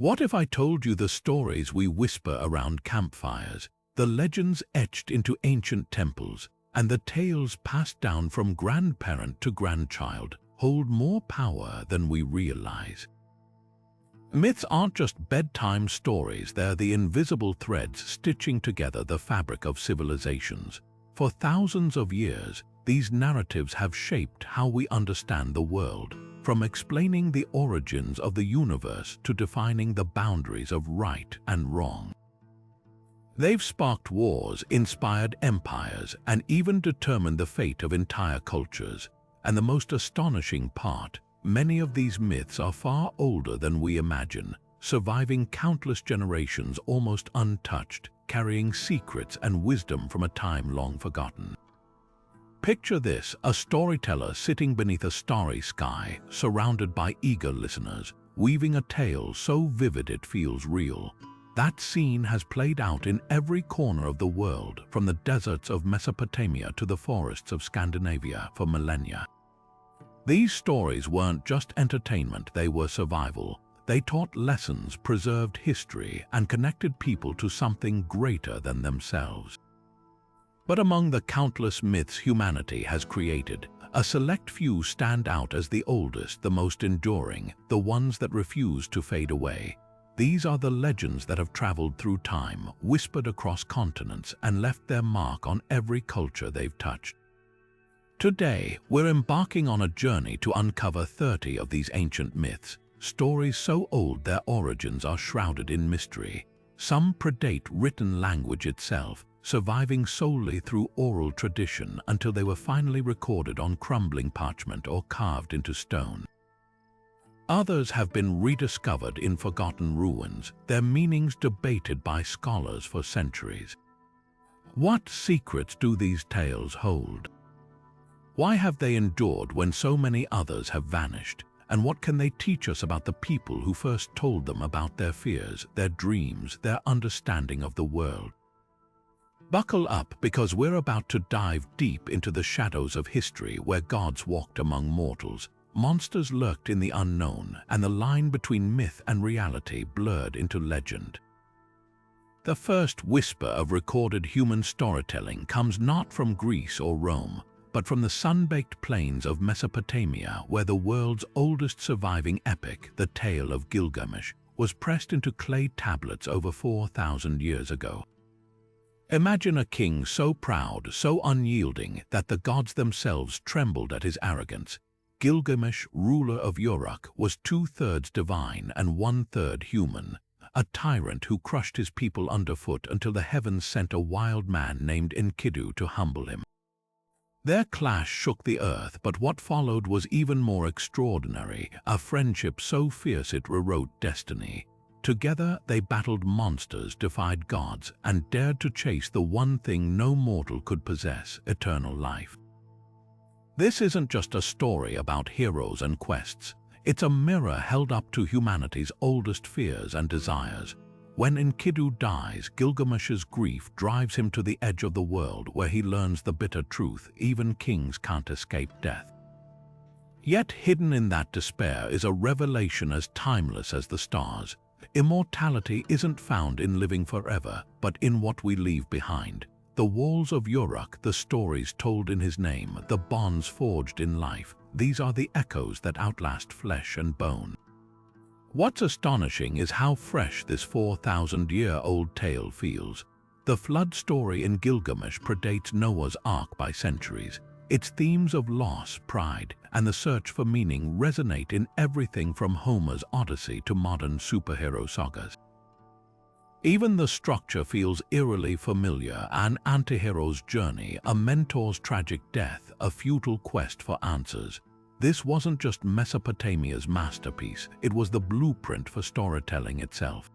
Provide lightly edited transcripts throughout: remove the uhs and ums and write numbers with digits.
What if I told you the stories we whisper around campfires, the legends etched into ancient temples, and the tales passed down from grandparent to grandchild hold more power than we realize? Myths aren't just bedtime stories, they're the invisible threads stitching together the fabric of civilizations. For thousands of years, these narratives have shaped how we understand the world, from explaining the origins of the universe to defining the boundaries of right and wrong. They've sparked wars, inspired empires, and even determined the fate of entire cultures. And the most astonishing part, many of these myths are far older than we imagine, surviving countless generations almost untouched, carrying secrets and wisdom from a time long forgotten. Picture this, a storyteller sitting beneath a starry sky, surrounded by eager listeners, weaving a tale so vivid it feels real. That scene has played out in every corner of the world, from the deserts of Mesopotamia to the forests of Scandinavia for millennia. These stories weren't just entertainment, they were survival. They taught lessons, preserved history, and connected people to something greater than themselves. But among the countless myths humanity has created, a select few stand out as the oldest, the most enduring, the ones that refuse to fade away. These are the legends that have traveled through time, whispered across continents, and left their mark on every culture they've touched. Today, we're embarking on a journey to uncover 30 of these ancient myths, stories so old their origins are shrouded in mystery. Some predate written language itself, surviving solely through oral tradition until they were finally recorded on crumbling parchment or carved into stone. Others have been rediscovered in forgotten ruins, their meanings debated by scholars for centuries. What secrets do these tales hold? Why have they endured when so many others have vanished? And what can they teach us about the people who first told them about their fears, their dreams, their understanding of the world? Buckle up, because we're about to dive deep into the shadows of history, where gods walked among mortals, monsters lurked in the unknown, and the line between myth and reality blurred into legend. The first whisper of recorded human storytelling comes not from Greece or Rome, but from the sun-baked plains of Mesopotamia, where the world's oldest surviving epic, the tale of Gilgamesh, was pressed into clay tablets over 4,000 years ago. Imagine a king so proud, so unyielding, that the gods themselves trembled at his arrogance. Gilgamesh, ruler of Uruk, was 2/3 divine and 1/3 human, a tyrant who crushed his people underfoot until the heavens sent a wild man named Enkidu to humble him. Their clash shook the earth, but what followed was even more extraordinary, a friendship so fierce it rewrote destiny. Together they battled monsters, defied gods, and dared to chase the one thing no mortal could possess, eternal life. This isn't just a story about heroes and quests. It's a mirror held up to humanity's oldest fears and desires. When Enkidu dies, Gilgamesh's grief drives him to the edge of the world, where he learns the bitter truth: even kings can't escape death. Yet hidden in that despair is a revelation as timeless as the stars. Immortality isn't found in living forever, but in what we leave behind. The walls of Uruk, the stories told in his name, the bonds forged in life, these are the echoes that outlast flesh and bone. What's astonishing is how fresh this 4,000-year-old tale feels. The flood story in Gilgamesh predates Noah's Ark by centuries. Its themes of loss, pride, and the search for meaning resonate in everything from Homer's Odyssey to modern superhero sagas. Even the structure feels eerily familiar: an antihero's journey, a mentor's tragic death, a futile quest for answers. This wasn't just Mesopotamia's masterpiece, it was the blueprint for storytelling itself.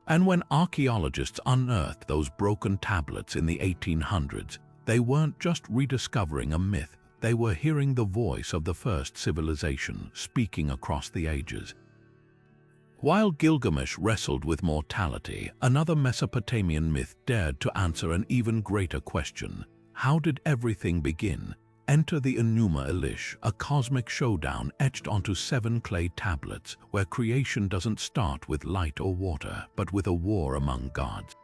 And when archaeologists unearthed those broken tablets in the 1800s, they weren't just rediscovering a myth, they were hearing the voice of the first civilization, speaking across the ages. While Gilgamesh wrestled with mortality, another Mesopotamian myth dared to answer an even greater question: how did everything begin? enter the Enuma Elish, a cosmic showdown etched onto 7 clay tablets where creation doesn't start with light or water, but with a war among gods.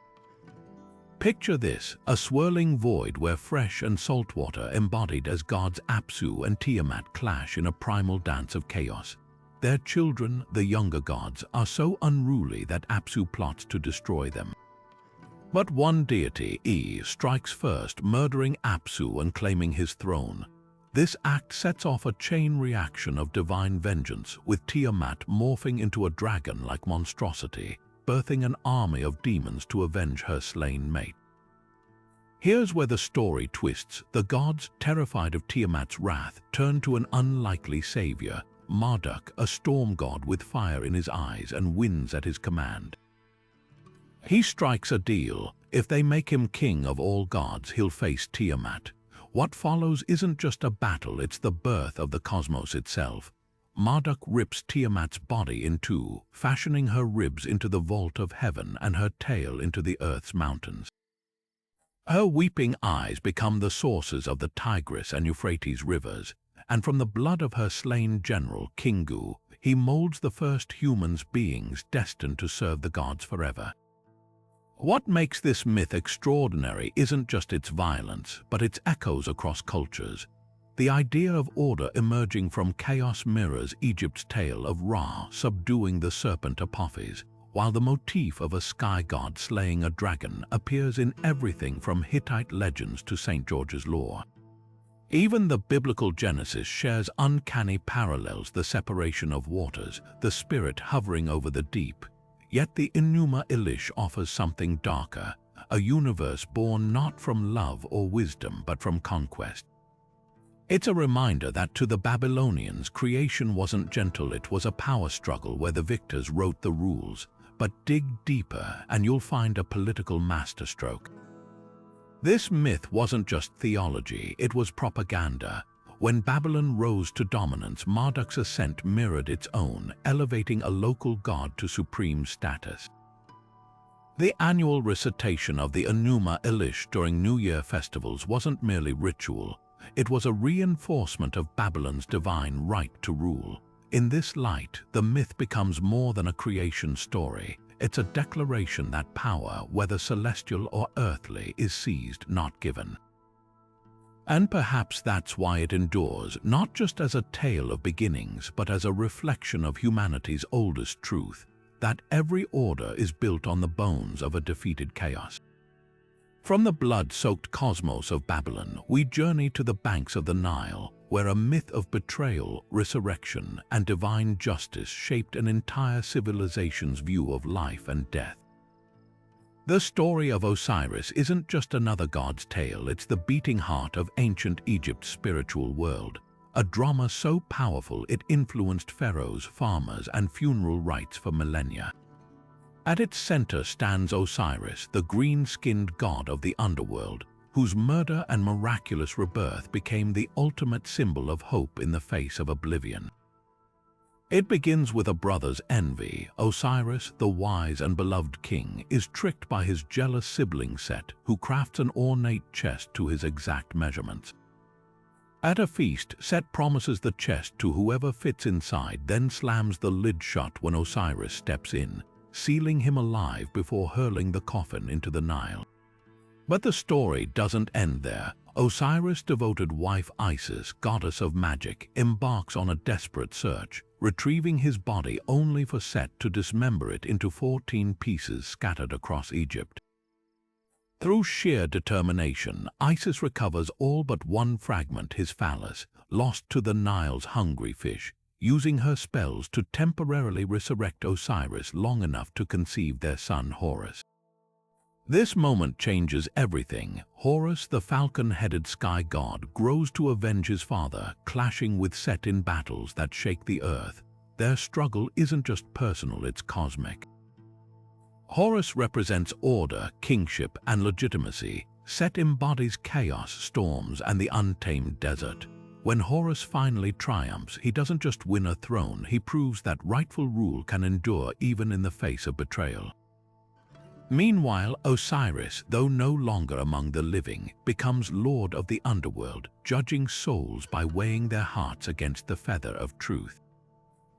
Picture this, a swirling void where fresh and salt water embodied as gods Apsu and Tiamat clash in a primal dance of chaos. Their children, the younger gods, are so unruly that Apsu plots to destroy them. But one deity, E, strikes first, murdering Apsu and claiming his throne. This act sets off a chain reaction of divine vengeance, with Tiamat morphing into a dragon-like monstrosity, birthing an army of demons to avenge her slain mate. Here's where the story twists. The gods, terrified of Tiamat's wrath, turn to an unlikely savior, Marduk, a storm god with fire in his eyes and winds at his command. He strikes a deal. If they make him king of all gods, he'll face Tiamat. What follows isn't just a battle, it's the birth of the cosmos itself. Marduk rips Tiamat's body in two, fashioning her ribs into the vault of heaven and her tail into the earth's mountains. Her weeping eyes become the sources of the Tigris and Euphrates rivers, and from the blood of her slain general, Kingu, he molds the first humans beings destined to serve the gods forever. What makes this myth extraordinary isn't just its violence, but its echoes across cultures. The idea of order emerging from chaos mirrors Egypt's tale of Ra subduing the serpent Apophis, while the motif of a sky god slaying a dragon appears in everything from Hittite legends to St. George's lore. Even the biblical Genesis shares uncanny parallels: the separation of waters, the spirit hovering over the deep. Yet the Enuma Elish offers something darker, a universe born not from love or wisdom but from conquest. It's a reminder that to the Babylonians, creation wasn't gentle, it was a power struggle where the victors wrote the rules. But dig deeper and you'll find a political masterstroke. This myth wasn't just theology, it was propaganda. When Babylon rose to dominance, Marduk's ascent mirrored its own, elevating a local god to supreme status. The annual recitation of the Enuma Elish during New Year festivals wasn't merely ritual, it was a reinforcement of Babylon's divine right to rule. In this light, the myth becomes more than a creation story. It's a declaration that power, whether celestial or earthly, is seized, not given. And perhaps that's why it endures, not just as a tale of beginnings, but as a reflection of humanity's oldest truth, that every order is built on the bones of a defeated chaos. From the blood-soaked cosmos of Babylon, we journey to the banks of the Nile, where a myth of betrayal, resurrection, and divine justice shaped an entire civilization's view of life and death. The story of Osiris isn't just another god's tale, it's the beating heart of ancient Egypt's spiritual world, a drama so powerful it influenced pharaohs, farmers, and funeral rites for millennia. At its center stands Osiris, the green-skinned god of the underworld, whose murder and miraculous rebirth became the ultimate symbol of hope in the face of oblivion. It begins with a brother's envy. Osiris, the wise and beloved king, is tricked by his jealous sibling Set, who crafts an ornate chest to his exact measurements. At a feast, Set promises the chest to whoever fits inside, then slams the lid shut when Osiris steps in, sealing him alive before hurling the coffin into the Nile. But the story doesn't end there. Osiris' devoted wife Isis, goddess of magic, embarks on a desperate search, retrieving his body only for Set to dismember it into 14 pieces scattered across Egypt. Through sheer determination, Isis recovers all but one fragment, his phallus, lost to the Nile's hungry fish, using her spells to temporarily resurrect Osiris long enough to conceive their son Horus. This moment changes everything. Horus, the falcon-headed sky god, grows to avenge his father, clashing with Set in battles that shake the earth. Their struggle isn't just personal, it's cosmic. Horus represents order, kingship, and legitimacy. Set embodies chaos, storms, and the untamed desert. When Horus finally triumphs, he doesn't just win a throne, he proves that rightful rule can endure even in the face of betrayal. Meanwhile, Osiris, though no longer among the living, becomes lord of the underworld, judging souls by weighing their hearts against the feather of truth.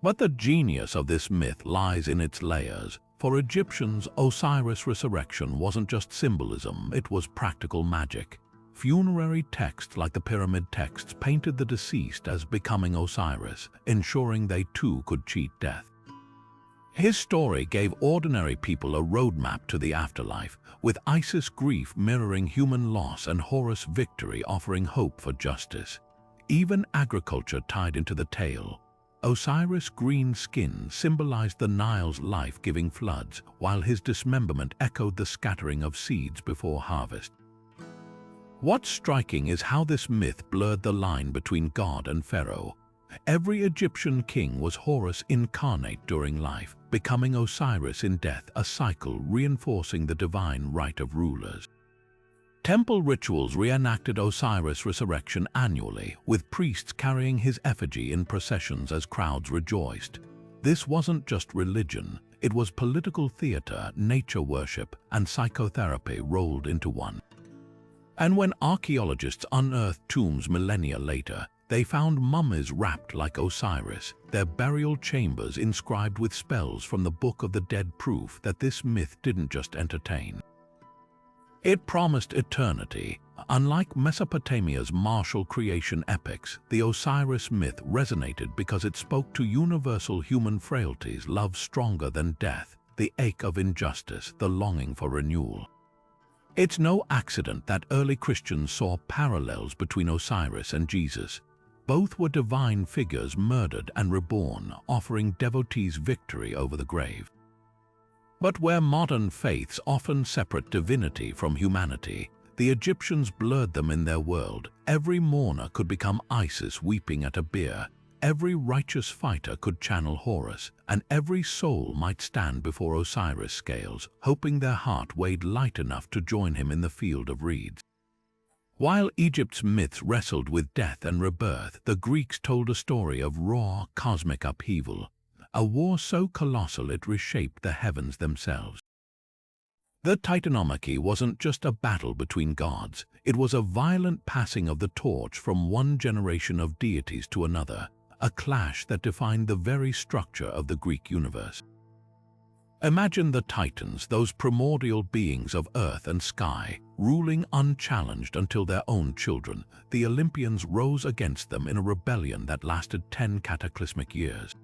But the genius of this myth lies in its layers. For Egyptians, Osiris' resurrection wasn't just symbolism, it was practical magic. Funerary texts like the pyramid texts painted the deceased as becoming Osiris, ensuring they too could cheat death. His story gave ordinary people a roadmap to the afterlife, with Isis' grief mirroring human loss and Horus' victory offering hope for justice. Even agriculture tied into the tale. Osiris' green skin symbolized the Nile's life-giving floods, while his dismemberment echoed the scattering of seeds before harvest. What's striking is how this myth blurred the line between God and Pharaoh. Every Egyptian king was Horus incarnate during life, becoming Osiris in death, a cycle reinforcing the divine right of rulers. Temple rituals reenacted Osiris' resurrection annually, with priests carrying his effigy in processions as crowds rejoiced. This wasn't just religion, it was political theater, nature worship, and psychotherapy rolled into one. And when archaeologists unearthed tombs millennia later, they found mummies wrapped like Osiris, their burial chambers inscribed with spells from the Book of the Dead, proof that this myth didn't just entertain. It promised eternity. Unlike Mesopotamia's martial creation epics, the Osiris myth resonated because it spoke to universal human frailties, love stronger than death, the ache of injustice, the longing for renewal. It's no accident that early Christians saw parallels between Osiris and Jesus. Both were divine figures murdered and reborn, offering devotees victory over the grave. But where modern faiths often separate divinity from humanity, the Egyptians blurred them in their world. Every mourner could become Isis weeping at a bier, every righteous fighter could channel Horus, and every soul might stand before Osiris' scales, hoping their heart weighed light enough to join him in the field of reeds. While Egypt's myths wrestled with death and rebirth, the Greeks told a story of raw, cosmic upheaval, a war so colossal it reshaped the heavens themselves. The Titanomachy wasn't just a battle between gods, it was a violent passing of the torch from one generation of deities to another, a clash that defined the very structure of the Greek universe. Imagine the Titans, those primordial beings of earth and sky, ruling unchallenged until their own children, the Olympians, rose against them in a rebellion that lasted 10 cataclysmic years.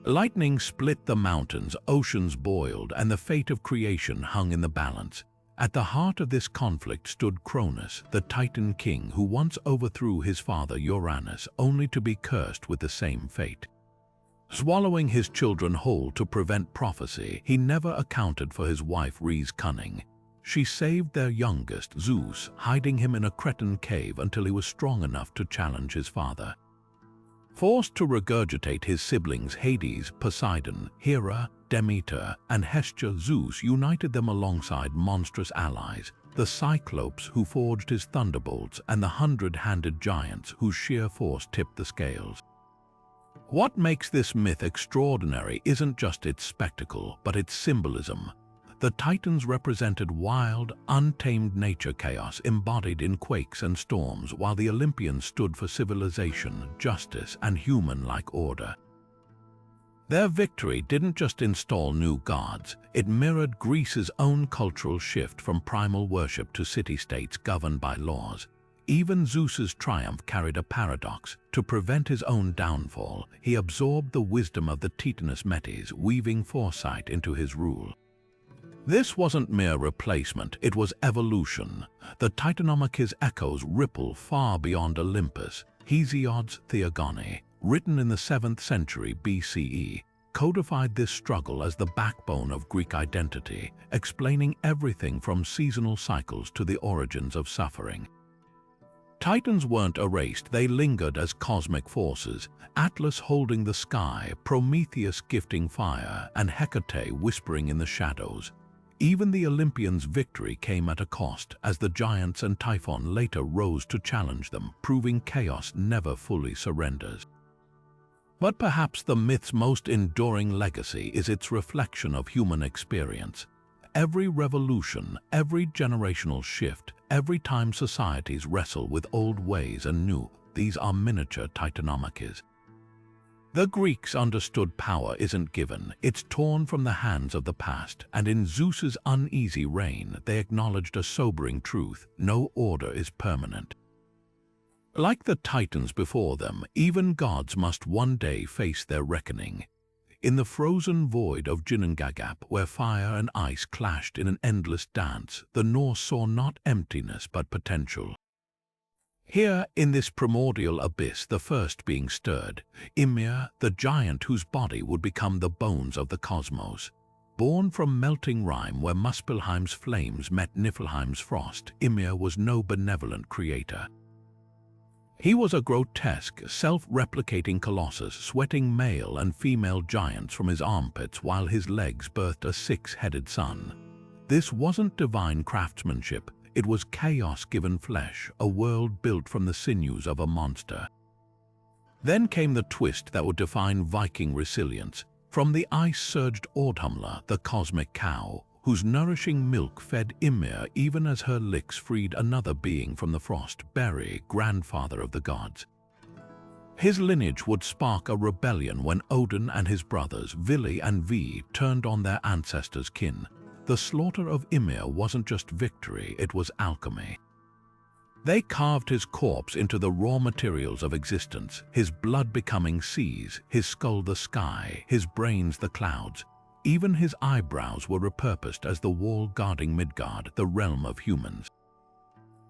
Lightning split the mountains, oceans boiled, and the fate of creation hung in the balance. At the heart of this conflict stood Cronus, the Titan king who once overthrew his father Uranus, only to be cursed with the same fate. Swallowing his children whole to prevent prophecy, he never accounted for his wife Rhea's cunning. She saved their youngest, Zeus, hiding him in a Cretan cave until he was strong enough to challenge his father. Forced to regurgitate his siblings Hades, Poseidon, Hera, Demeter, and Hestia, Zeus united them alongside monstrous allies, the Cyclopes who forged his thunderbolts and the 100-handed giants whose sheer force tipped the scales. What makes this myth extraordinary isn't just its spectacle, but its symbolism. The Titans represented wild, untamed nature chaos embodied in quakes and storms, while the Olympians stood for civilization, justice, and human-like order. Their victory didn't just install new gods, it mirrored Greece's own cultural shift from primal worship to city-states governed by laws. Even Zeus's triumph carried a paradox. To prevent his own downfall, he absorbed the wisdom of the Titanous Metis, weaving foresight into his rule. This wasn't mere replacement, it was evolution. The Titanomachy's echoes ripple far beyond Olympus. Hesiod's Theogony, written in the 7th century BCE, codified this struggle as the backbone of Greek identity, explaining everything from seasonal cycles to the origins of suffering. Titans weren't erased, they lingered as cosmic forces, Atlas holding the sky, Prometheus gifting fire, and Hecate whispering in the shadows. Even the Olympians' victory came at a cost, as the giants and Typhon later rose to challenge them, proving chaos never fully surrenders. But perhaps the myth's most enduring legacy is its reflection of human experience. every revolution, every generational shift, every time societies wrestle with old ways and new, these are miniature Titanomachy. The Greeks understood power isn't given, it's torn from the hands of the past, and in Zeus's uneasy reign they acknowledged a sobering truth: no order is permanent. Like the Titans before them, even gods must one day face their reckoning. In the frozen void of Ginnungagap, where fire and ice clashed in an endless dance, the Norse saw not emptiness but potential. Here, in this primordial abyss, the first being stirred, Ymir, the giant whose body would become the bones of the cosmos. Born from melting rime where Muspelheim's flames met Niflheim's frost, Ymir was no benevolent creator. He was a grotesque, self-replicating colossus, sweating male and female giants from his armpits while his legs birthed a six-headed son. This wasn't divine craftsmanship, it was chaos given flesh, a world built from the sinews of a monster. Then came the twist that would define Viking resilience. From the ice-surged Audhumla, the cosmic cow, whose nourishing milk fed Ymir even as her licks freed another being from the frost, Beri, grandfather of the gods. His lineage would spark a rebellion when Odin and his brothers, Vili and Vi, turned on their ancestors' kin. The slaughter of Ymir wasn't just victory, it was alchemy. They carved his corpse into the raw materials of existence, his blood becoming seas, his skull the sky, his brains the clouds. Even his eyebrows were repurposed as the wall guarding Midgard, the realm of humans.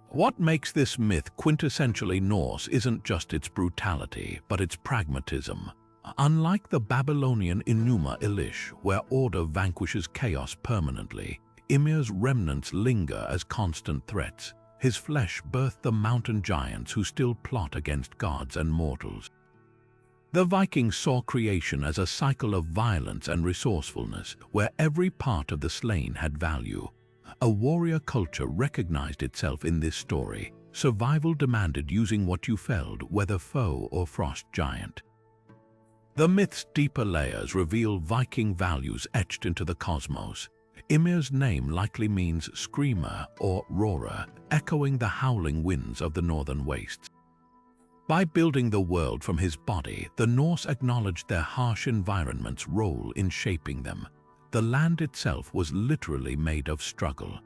What makes this myth quintessentially Norse isn't just its brutality, but its pragmatism. Unlike the Babylonian Enuma Elish, where order vanquishes chaos permanently, Ymir's remnants linger as constant threats. His flesh birthed the mountain giants who still plot against gods and mortals. The Vikings saw creation as a cycle of violence and resourcefulness, where every part of the slain had value. A warrior culture recognized itself in this story. Survival demanded using what you felled, whether foe or frost giant. The myth's deeper layers reveal Viking values etched into the cosmos. Ymir's name likely means screamer or roarer, echoing the howling winds of the northern wastes. By building the world from his body, the Norse acknowledged their harsh environment's role in shaping them. The land itself was literally made of struggle.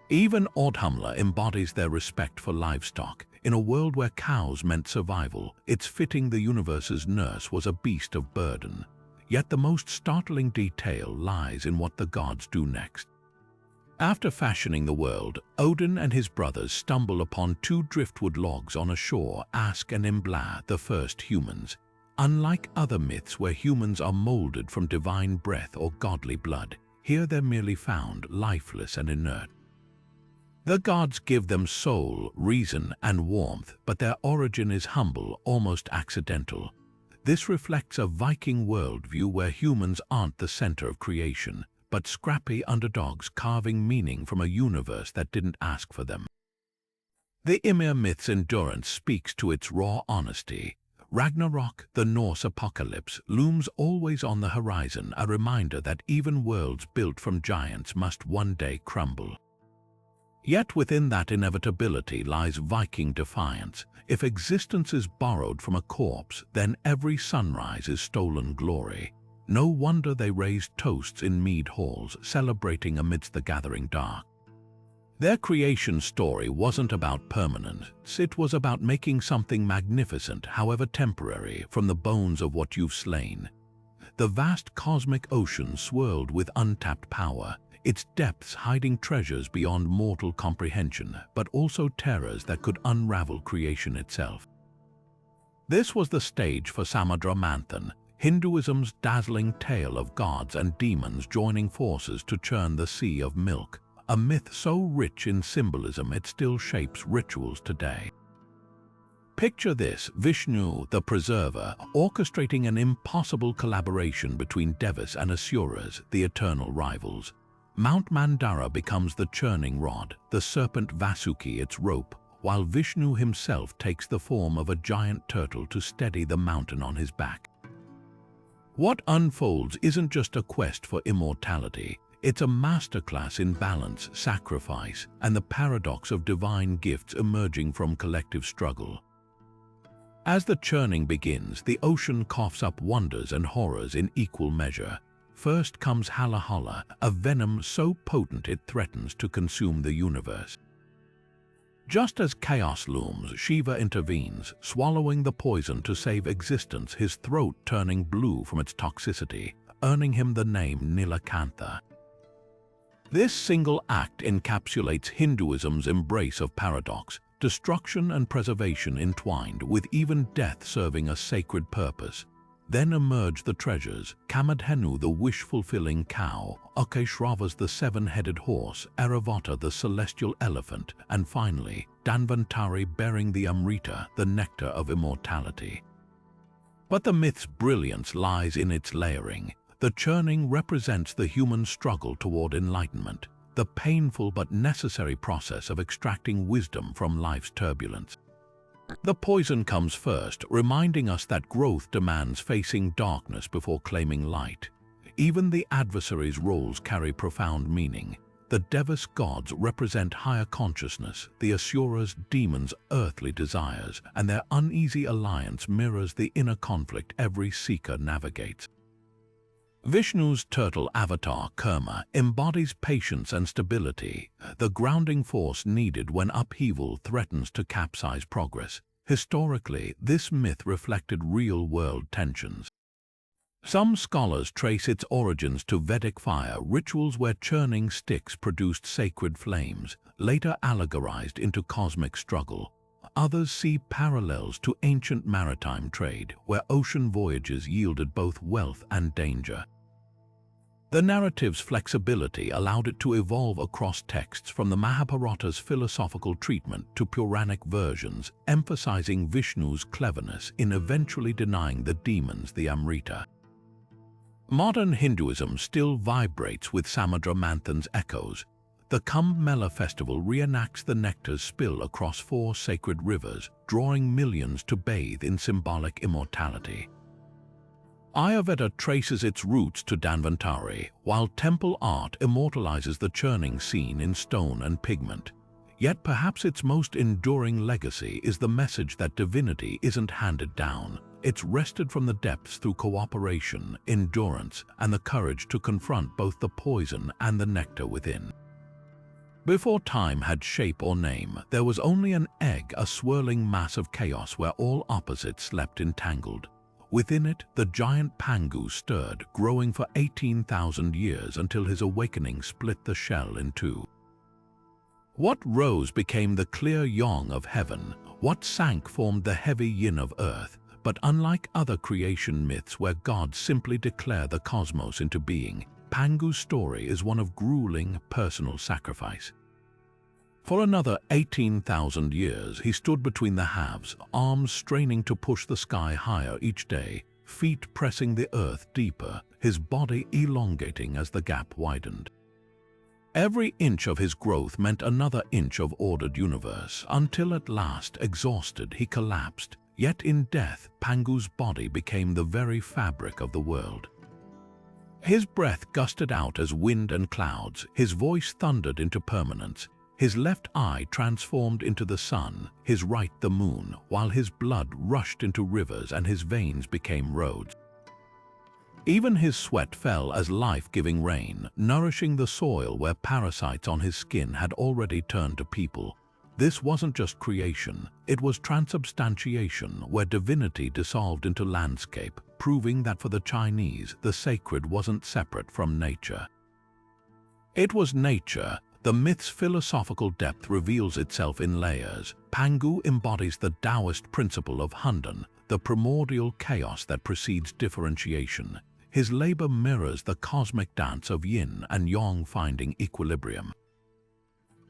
Even Audhumla embodies their respect for livestock. In a world where cows meant survival, it's fitting the universe's nurse was a beast of burden. Yet the most startling detail lies in what the gods do next. After fashioning the world, Odin and his brothers stumble upon two driftwood logs on a shore, Ask and Imbla, the first humans. Unlike other myths where humans are molded from divine breath or godly blood, here they're merely found, lifeless and inert. The gods give them soul, reason, and warmth, but their origin is humble, almost accidental. This reflects a Viking worldview where humans aren't the center of creation, but scrappy underdogs carving meaning from a universe that didn't ask for them. The Ymir myth's endurance speaks to its raw honesty. Ragnarök, the Norse apocalypse, looms always on the horizon, a reminder that even worlds built from giants must one day crumble. Yet within that inevitability lies Viking defiance. If existence is borrowed from a corpse, then every sunrise is stolen glory. No wonder they raised toasts in mead halls, celebrating amidst the gathering dark. Their creation story wasn't about permanence, it was about making something magnificent, however temporary, from the bones of what you've slain. The vast cosmic ocean swirled with untapped power, its depths hiding treasures beyond mortal comprehension, but also terrors that could unravel creation itself. This was the stage for Samudra Manthan, Hinduism's dazzling tale of gods and demons joining forces to churn the sea of milk, a myth so rich in symbolism it still shapes rituals today. Picture this: Vishnu, the preserver, orchestrating an impossible collaboration between Devas and Asuras, the eternal rivals. Mount Mandara becomes the churning rod, the serpent Vasuki its rope, while Vishnu himself takes the form of a giant turtle to steady the mountain on his back. What unfolds isn't just a quest for immortality, It's a masterclass in balance, sacrifice, and the paradox of divine gifts emerging from collective struggle. As the churning begins, the ocean coughs up wonders and horrors in equal measure. First comes Halahala, a venom so potent it threatens to consume the universe. Just as chaos looms, Shiva intervenes, swallowing the poison to save existence, his throat turning blue from its toxicity, earning him the name Nilakantha. This single act encapsulates Hinduism's embrace of paradox, destruction and preservation entwined, with even death serving a sacred purpose. Then emerge the treasures: Kamadhenu, the wish-fulfilling cow; Akeshravas, the seven-headed horse; Airavata, the celestial elephant; and finally, Dhanvantari, bearing the Amrita, the nectar of immortality. But the myth's brilliance lies in its layering. The churning represents the human struggle toward enlightenment, the painful but necessary process of extracting wisdom from life's turbulence. The poison comes first, reminding us that growth demands facing darkness before claiming light. Even the adversary's roles carry profound meaning. The Devas gods represent higher consciousness, the Asuras demons earthly desires, and their uneasy alliance mirrors the inner conflict every seeker navigates. Vishnu's turtle avatar, Kurma, embodies patience and stability, the grounding force needed when upheaval threatens to capsize progress. Historically, this myth reflected real-world tensions. Some scholars trace its origins to Vedic fire rituals where churning sticks produced sacred flames, later allegorized into cosmic struggle. Others see parallels to ancient maritime trade, where ocean voyages yielded both wealth and danger. The narrative's flexibility allowed it to evolve across texts, from the Mahabharata's philosophical treatment to Puranic versions, emphasizing Vishnu's cleverness in eventually denying the demons the Amrita. Modern Hinduism still vibrates with Samudra Manthan's echoes. The Kumbh Mela festival reenacts the nectar's spill across 4 sacred rivers, drawing millions to bathe in symbolic immortality. Ayurveda traces its roots to Dhanvantari, while temple art immortalizes the churning scene in stone and pigment. Yet perhaps its most enduring legacy is the message that divinity isn't handed down. It's wrested from the depths through cooperation, endurance, and the courage to confront both the poison and the nectar within. Before time had shape or name, there was only an egg, a swirling mass of chaos where all opposites slept entangled. Within it, the giant Pangu stirred, growing for 18,000 years until his awakening split the shell in two. What rose became the clear yang of heaven, what sank formed the heavy yin of earth. But unlike other creation myths where gods simply declare the cosmos into being, Pangu's story is one of grueling personal sacrifice. For another 18,000 years, he stood between the halves, arms straining to push the sky higher each day, feet pressing the earth deeper, his body elongating as the gap widened. Every inch of his growth meant another inch of ordered universe, until at last, exhausted, he collapsed. Yet in death, Pangu's body became the very fabric of the world. His breath gusted out as wind and clouds, his voice thundered into permanence. His left eye transformed into the sun, his right the moon, while his blood rushed into rivers and his veins became roads. Even his sweat fell as life-giving rain, nourishing the soil where parasites on his skin had already turned to people. This wasn't just creation, it was transubstantiation, where divinity dissolved into landscape, proving that for the Chinese, the sacred wasn't separate from nature. It was nature. The myth's philosophical depth reveals itself in layers. Pangu embodies the Taoist principle of Hundan, the primordial chaos that precedes differentiation. His labor mirrors the cosmic dance of yin and yang finding equilibrium.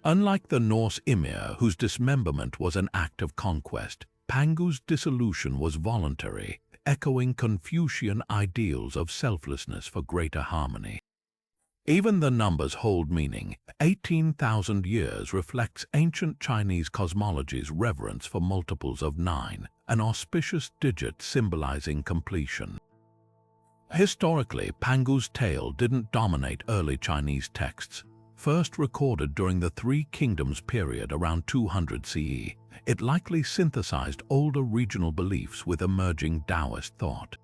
Unlike the Norse Ymir, whose dismemberment was an act of conquest, Pangu's dissolution was voluntary, echoing Confucian ideals of selflessness for greater harmony. Even the numbers hold meaning. 18,000 years reflects ancient Chinese cosmology's reverence for multiples of 9, an auspicious digit symbolizing completion. Historically, Pangu's tale didn't dominate early Chinese texts. First recorded during the Three Kingdoms period around 200 CE, it likely synthesized older regional beliefs with emerging Taoist thought.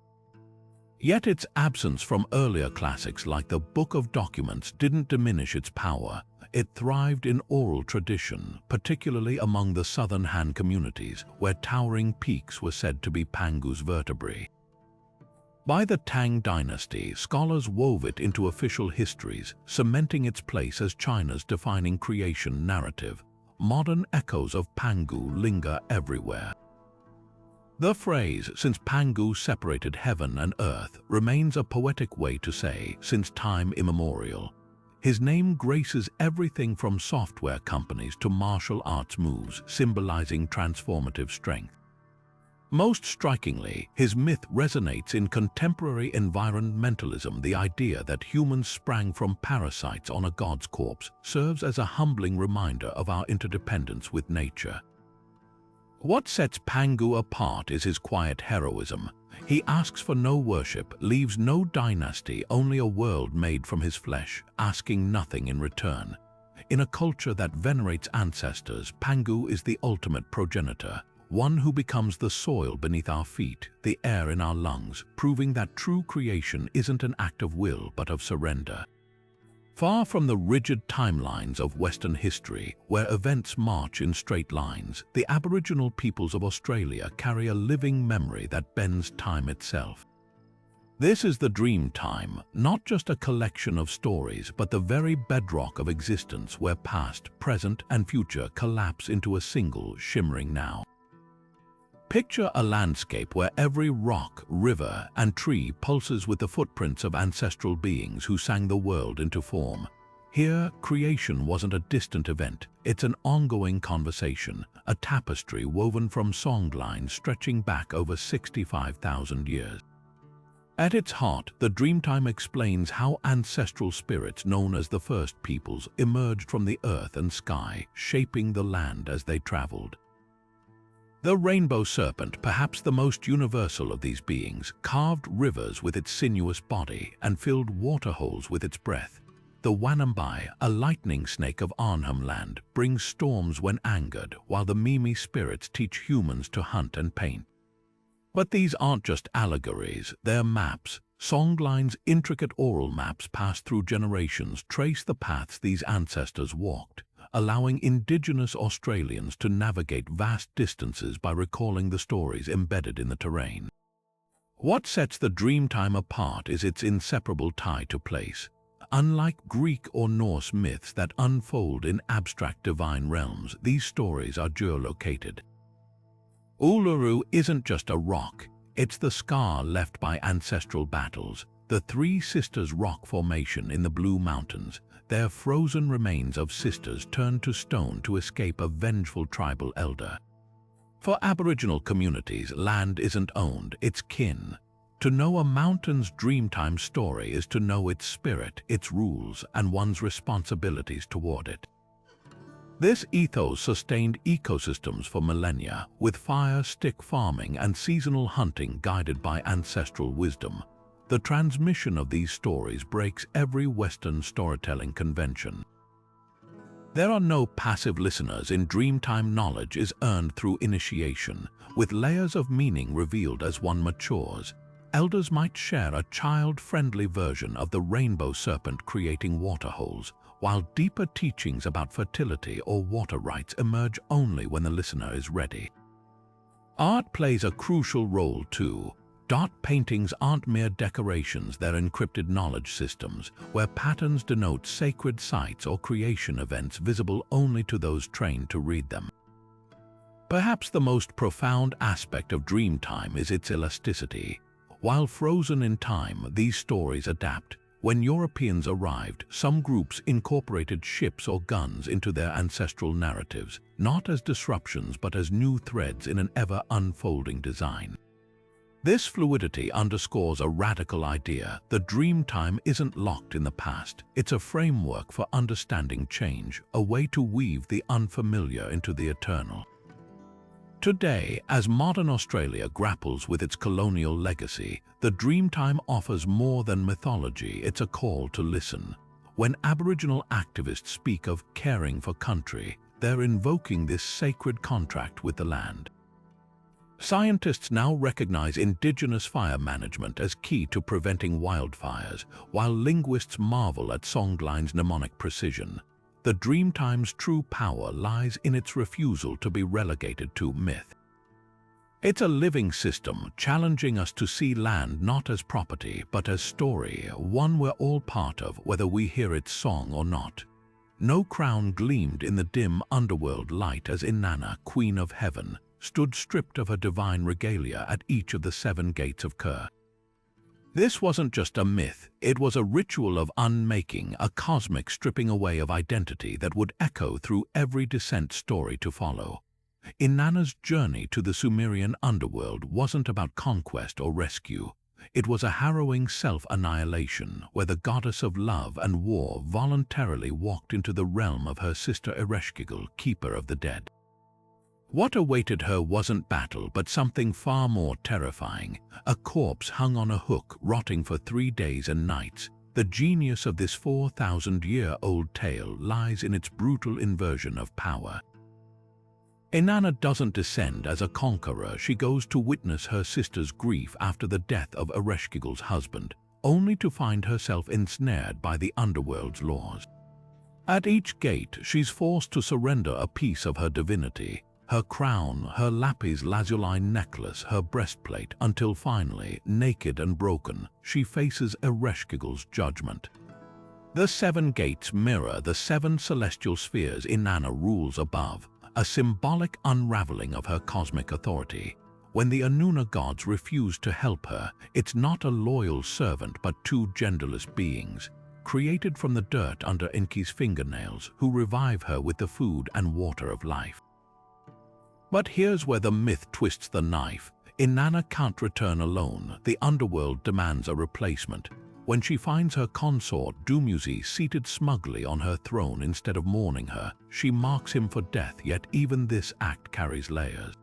Yet its absence from earlier classics like the Book of Documents didn't diminish its power. It thrived in oral tradition, particularly among the southern Han communities, where towering peaks were said to be Pangu's vertebrae. By the Tang dynasty, scholars wove it into official histories, cementing its place as China's defining creation narrative. Modern echoes of Pangu linger everywhere. The phrase, "since Pangu separated heaven and earth," remains a poetic way to say, since time immemorial. His name graces everything from software companies to martial arts moves, symbolizing transformative strength. Most strikingly, his myth resonates in contemporary environmentalism. The idea that humans sprang from parasites on a god's corpse serves as a humbling reminder of our interdependence with nature. What sets Pangu apart is his quiet heroism. He asks for no worship, leaves no dynasty, only a world made from his flesh, asking nothing in return. In a culture that venerates ancestors, Pangu is the ultimate progenitor, one who becomes the soil beneath our feet, the air in our lungs, proving that true creation isn't an act of will but of surrender. Far from the rigid timelines of Western history, where events march in straight lines, the Aboriginal peoples of Australia carry a living memory that bends time itself. This is the Dreamtime, not just a collection of stories, but the very bedrock of existence where past, present, and future collapse into a single shimmering now. Picture a landscape where every rock, river, and tree pulses with the footprints of ancestral beings who sang the world into form. Here, creation wasn't a distant event, it's an ongoing conversation, a tapestry woven from songlines stretching back over 65,000 years. At its heart, the Dreamtime explains how ancestral spirits known as the First Peoples emerged from the earth and sky, shaping the land as they traveled. The rainbow serpent, perhaps the most universal of these beings, carved rivers with its sinuous body and filled waterholes with its breath. The Wanambai, a lightning snake of Arnhem Land, brings storms when angered, while the Mimi spirits teach humans to hunt and paint. But these aren't just allegories, they're maps. Songline's intricate oral maps passed through generations trace the paths these ancestors walked, allowing Indigenous Australians to navigate vast distances by recalling the stories embedded in the terrain. What sets the Dreamtime apart is its inseparable tie to place. Unlike Greek or Norse myths that unfold in abstract divine realms, these stories are geolocated. Uluru isn't just a rock, it's the scar left by ancestral battles. The Three Sisters rock formation in the Blue Mountains, their frozen remains of sisters turned to stone to escape a vengeful tribal elder. For Aboriginal communities, land isn't owned, it's kin. To know a mountain's Dreamtime story is to know its spirit, its rules, and one's responsibilities toward it. This ethos sustained ecosystems for millennia, with fire stick farming and seasonal hunting guided by ancestral wisdom. The transmission of these stories breaks every Western storytelling convention. There are no passive listeners in Dreamtime. Knowledge is earned through initiation, with layers of meaning revealed as one matures. Elders might share a child-friendly version of the rainbow serpent creating waterholes, while deeper teachings about fertility or water rights emerge only when the listener is ready. Art plays a crucial role too. Dot paintings aren't mere decorations, they're encrypted knowledge systems, where patterns denote sacred sites or creation events visible only to those trained to read them. Perhaps the most profound aspect of Dreamtime is its elasticity. While frozen in time, these stories adapt. When Europeans arrived, some groups incorporated ships or guns into their ancestral narratives, not as disruptions but as new threads in an ever-unfolding design. This fluidity underscores a radical idea. The Dreamtime isn't locked in the past. It's a framework for understanding change, a way to weave the unfamiliar into the eternal. Today, as modern Australia grapples with its colonial legacy, the Dreamtime offers more than mythology, it's a call to listen. When Aboriginal activists speak of caring for country, they're invoking this sacred contract with the land. Scientists now recognize indigenous fire management as key to preventing wildfires, while linguists marvel at songline's mnemonic precision. The Dreamtime's true power lies in its refusal to be relegated to myth. It's a living system, challenging us to see land not as property, but as story, one we're all part of, whether we hear its song or not. No crown gleamed in the dim underworld light as Inanna, Queen of Heaven, stood stripped of her divine regalia at each of the 7 gates of Ker. This wasn't just a myth, it was a ritual of unmaking, a cosmic stripping away of identity that would echo through every descent story to follow. Inanna's journey to the Sumerian underworld wasn't about conquest or rescue. It was a harrowing self-annihilation, where the goddess of love and war voluntarily walked into the realm of her sister Ereshkigal, keeper of the dead. What awaited her wasn't battle, but something far more terrifying. A corpse hung on a hook, rotting for 3 days and nights. The genius of this 4,000-year-old tale lies in its brutal inversion of power. Inanna doesn't descend as a conqueror, she goes to witness her sister's grief after the death of Ereshkigal's husband, only to find herself ensnared by the underworld's laws. At each gate, she's forced to surrender a piece of her divinity. Her crown, her lapis lazuli necklace, her breastplate, until finally, naked and broken, she faces Ereshkigal's judgment. The 7 gates mirror the 7 celestial spheres Inanna rules above, a symbolic unraveling of her cosmic authority. When the Anuna gods refuse to help her, it's not a loyal servant but 2 genderless beings, created from the dirt under Enki's fingernails, who revive her with the food and water of life. But here's where the myth twists the knife. Inanna can't return alone. The underworld demands a replacement. When she finds her consort Dumuzi seated smugly on her throne instead of mourning her, she marks him for death, yet even this act carries layers.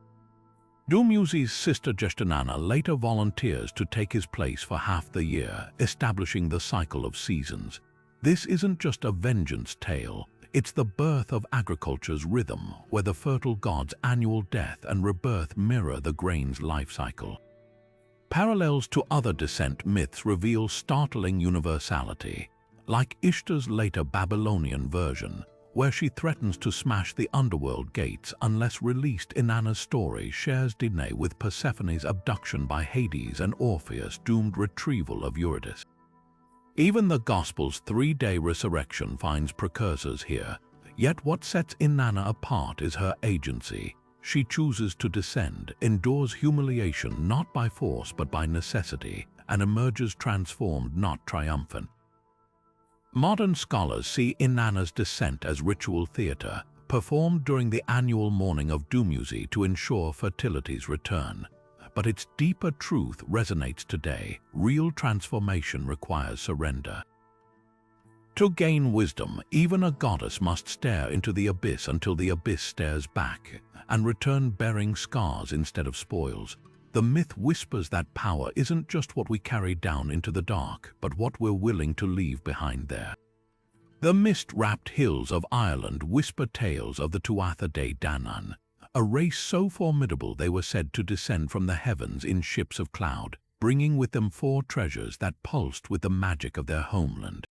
Dumuzi's sister Jeshtanana later volunteers to take his place for half the year, establishing the cycle of seasons. This isn't just a vengeance tale. It's the birth of agriculture's rhythm, where the fertile god's annual death and rebirth mirror the grain's life cycle. Parallels to other descent myths reveal startling universality, like Ishtar's later Babylonian version, where she threatens to smash the underworld gates unless released. Inanna's story shares DNA with Persephone's abduction by Hades and Orpheus' doomed retrieval of Eurydice. Even the Gospel's 3-day resurrection finds precursors here, yet what sets Inanna apart is her agency. She chooses to descend, endures humiliation not by force but by necessity, and emerges transformed, not triumphant. Modern scholars see Inanna's descent as ritual theater, performed during the annual mourning of Dumuzi to ensure fertility's return. But its deeper truth resonates today. Real transformation requires surrender. To gain wisdom, even a goddess must stare into the abyss until the abyss stares back, and return bearing scars instead of spoils. The myth whispers that power isn't just what we carry down into the dark, but what we're willing to leave behind there. The mist-wrapped hills of Ireland whisper tales of the Tuatha De Danann, a race so formidable they were said to descend from the heavens in ships of cloud, bringing with them 4 treasures that pulsed with the magic of their homeland.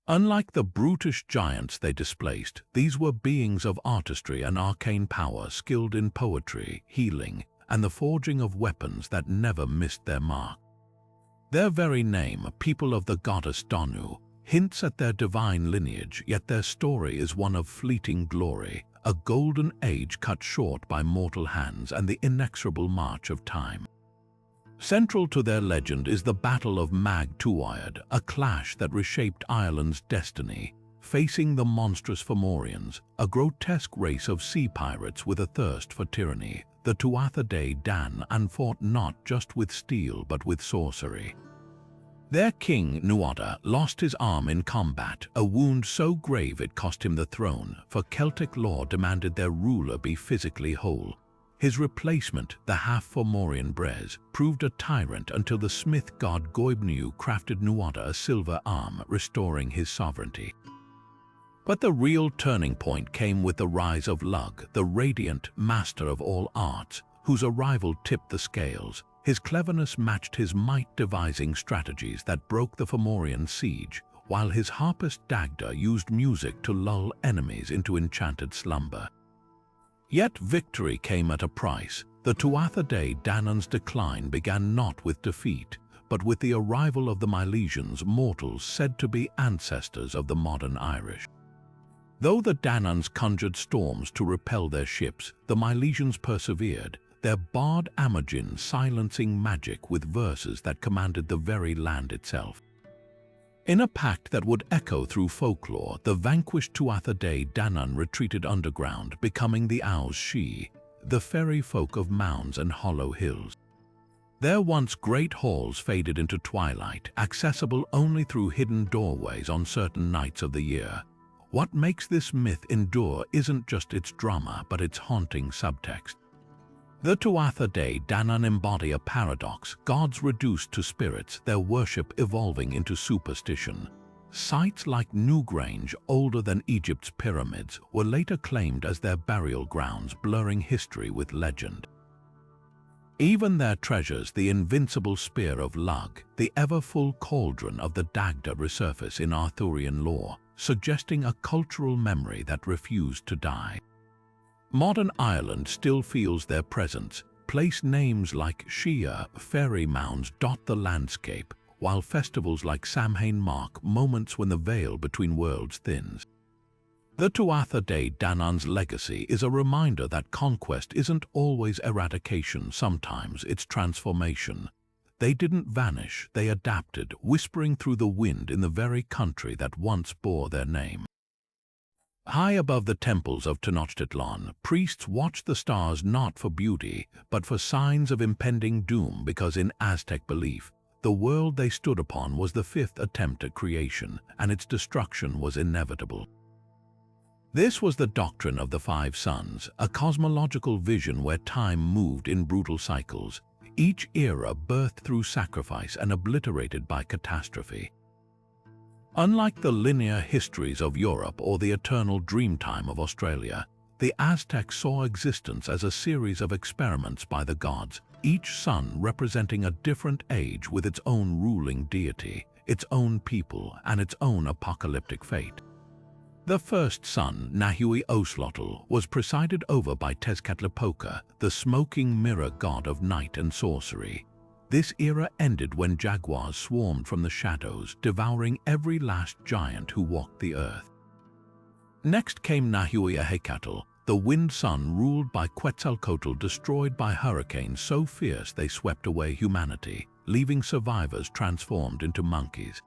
Unlike the brutish giants they displaced, these were beings of artistry and arcane power, skilled in poetry, healing, and the forging of weapons that never missed their mark. Their very name, people of the goddess Danu, hints at their divine lineage, yet their story is one of fleeting glory, a golden age cut short by mortal hands and the inexorable march of time. Central to their legend is the Battle of Mag Tuaid, a clash that reshaped Ireland's destiny. Facing the monstrous Fomorians, a grotesque race of sea pirates with a thirst for tyranny, the Tuatha De Danann fought not just with steel but with sorcery. Their king, Nuada, lost his arm in combat, a wound so grave it cost him the throne, for Celtic law demanded their ruler be physically whole. His replacement, the half-Fomorian Brez, proved a tyrant until the smith god Goibniu crafted Nuada a silver arm, restoring his sovereignty. But the real turning point came with the rise of Lug, the radiant master of all arts, whose arrival tipped the scales. His cleverness matched his might, devising strategies that broke the Fomorian siege, while his harpist Dagda used music to lull enemies into enchanted slumber. Yet victory came at a price. The Tuatha Dé Danann's decline began not with defeat, but with the arrival of the Milesians, mortals said to be ancestors of the modern Irish. Though the Dananns conjured storms to repel their ships, the Milesians persevered, their bard Amagin silencing magic with verses that commanded the very land itself. In a pact that would echo through folklore, the vanquished Tuatha Dé Danann retreated underground, becoming the Aos Shi, the fairy folk of mounds and hollow hills. Their once great halls faded into twilight, accessible only through hidden doorways on certain nights of the year. What makes this myth endure isn't just its drama, but its haunting subtext. The Tuatha Dé Danann embody a paradox, gods reduced to spirits, their worship evolving into superstition. Sites like Newgrange, older than Egypt's pyramids, were later claimed as their burial grounds, blurring history with legend. Even their treasures, the invincible spear of Lug, the ever-full cauldron of the Dagda, resurface in Arthurian lore, suggesting a cultural memory that refused to die. Modern Ireland still feels their presence. Place names like Shia, fairy mounds dot the landscape, while festivals like Samhain mark moments when the veil between worlds thins. The Tuatha Dé Danann's legacy is a reminder that conquest isn't always eradication, sometimes it's transformation. They didn't vanish, they adapted, whispering through the wind in the very country that once bore their name. High above the temples of Tenochtitlan, priests watched the stars not for beauty, but for signs of impending doom, because in Aztec belief, the world they stood upon was the fifth attempt at creation, and its destruction was inevitable. This was the doctrine of the Five Suns, a cosmological vision where time moved in brutal cycles, each era birthed through sacrifice and obliterated by catastrophe. Unlike the linear histories of Europe or the eternal dreamtime of Australia, the Aztecs saw existence as a series of experiments by the gods, each sun representing a different age with its own ruling deity, its own people, and its own apocalyptic fate. The first sun, Nahui Oslotl, was presided over by Tezcatlipoca, the smoking mirror god of night and sorcery. This era ended when jaguars swarmed from the shadows, devouring every last giant who walked the earth. Next came Nahui Ahekatl, the wind sun ruled by Quetzalcoatl, destroyed by hurricanes so fierce they swept away humanity, leaving survivors transformed into monkeys.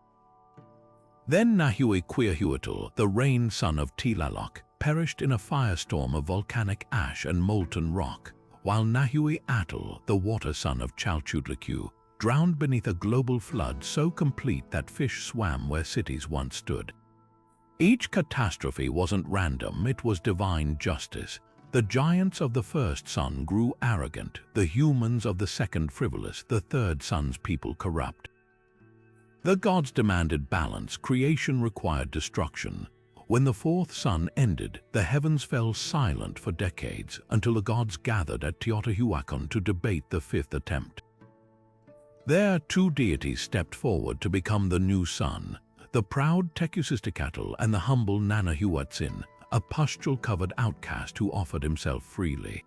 Then Nahui Quiahuatl, the rain sun of Tlaloc, perished in a firestorm of volcanic ash and molten rock, while Nahui Atl, the water sun of Chalchutlacu, drowned beneath a global flood so complete that fish swam where cities once stood. Each catastrophe wasn't random, it was divine justice. The giants of the first sun grew arrogant, the humans of the second frivolous, the third sun's people corrupt. The gods demanded balance, creation required destruction. When the fourth sun ended, the heavens fell silent for decades until the gods gathered at Teotihuacan to debate the fifth attempt. There, two deities stepped forward to become the new sun, the proud Tecusistecatl and the humble Nanahuatzin, a pustule-covered outcast who offered himself freely.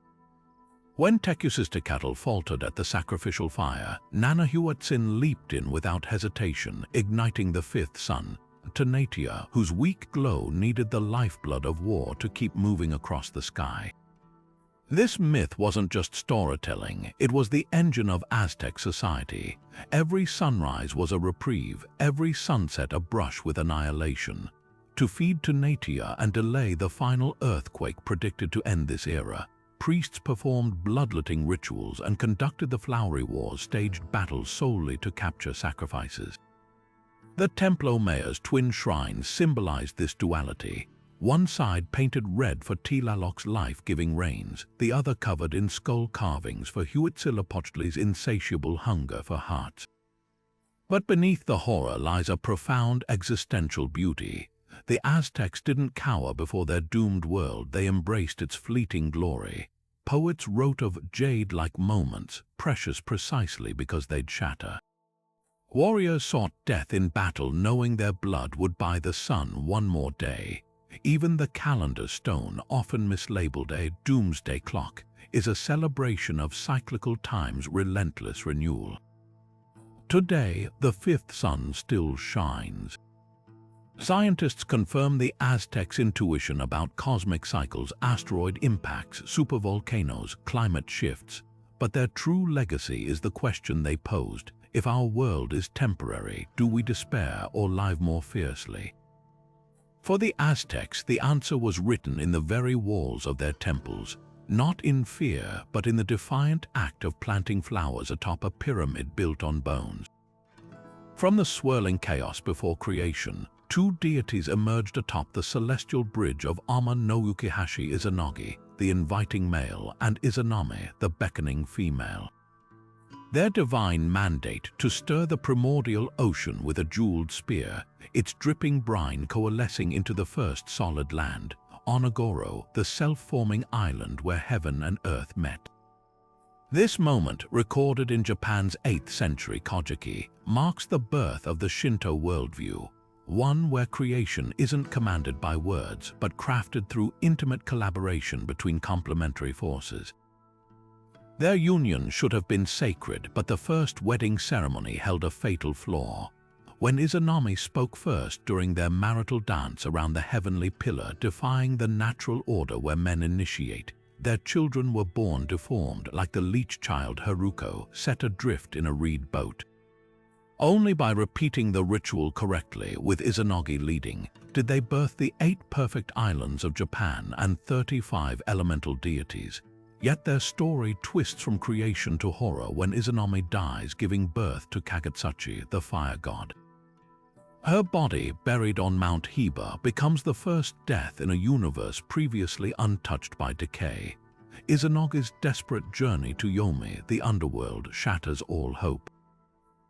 When Tecusistecatl faltered at the sacrificial fire, Nanahuatzin leaped in without hesitation, igniting the fifth sun, Tanatia, whose weak glow needed the lifeblood of war to keep moving across the sky. This myth wasn't just storytelling, it was the engine of Aztec society. Every sunrise was a reprieve, every sunset a brush with annihilation. To feed Tanatia and delay the final earthquake predicted to end this era, priests performed bloodletting rituals and conducted the Flowery Wars, staged battles solely to capture sacrifices. The Templo Mayas twin shrines symbolized this duality. one side painted red for Tlaloc's life-giving rains, the other covered in skull carvings for Huitzilopochtli's insatiable hunger for hearts. But beneath the horror lies a profound existential beauty. The Aztecs didn't cower before their doomed world, they embraced its fleeting glory. Poets wrote of jade-like moments, precious precisely because they'd shatter. Warriors sought death in battle, knowing their blood would buy the sun one more day. Even the calendar stone, often mislabeled a doomsday clock, is a celebration of cyclical time's relentless renewal. Today, the fifth sun still shines. Scientists confirm the Aztecs' intuition about cosmic cycles, asteroid impacts, supervolcanoes, climate shifts. But their true legacy is the question they posed: if our world is temporary, do we despair or live more fiercely? For the Aztecs, the answer was written in the very walls of their temples, not in fear, but in the defiant act of planting flowers atop a pyramid built on bones. From the swirling chaos before creation, two deities emerged atop the celestial bridge of Ama no Ukihashi: Izanagi, the inviting male, and Izanami, the beckoning female. Their divine mandate to stir the primordial ocean with a jeweled spear, its dripping brine coalescing into the first solid land, Onagoro, the self-forming island where heaven and earth met. This moment, recorded in Japan's 8th century Kojiki, marks the birth of the Shinto worldview, one where creation isn't commanded by words but crafted through intimate collaboration between complementary forces. Their union should have been sacred, but the first wedding ceremony held a fatal flaw. When Izanami spoke first during their marital dance around the heavenly pillar defying the natural order where men initiate, their children were born deformed like the leech child Haruko, set adrift in a reed boat. Only by repeating the ritual correctly, with Izanagi leading, did they birth the 8 perfect islands of Japan and 35 elemental deities. Yet their story twists from creation to horror when Izanami dies, giving birth to Kagetsuchi, the fire god. Her body, buried on Mount Heba, becomes the first death in a universe previously untouched by decay. Izanagi's desperate journey to Yomi, the underworld, shatters all hope.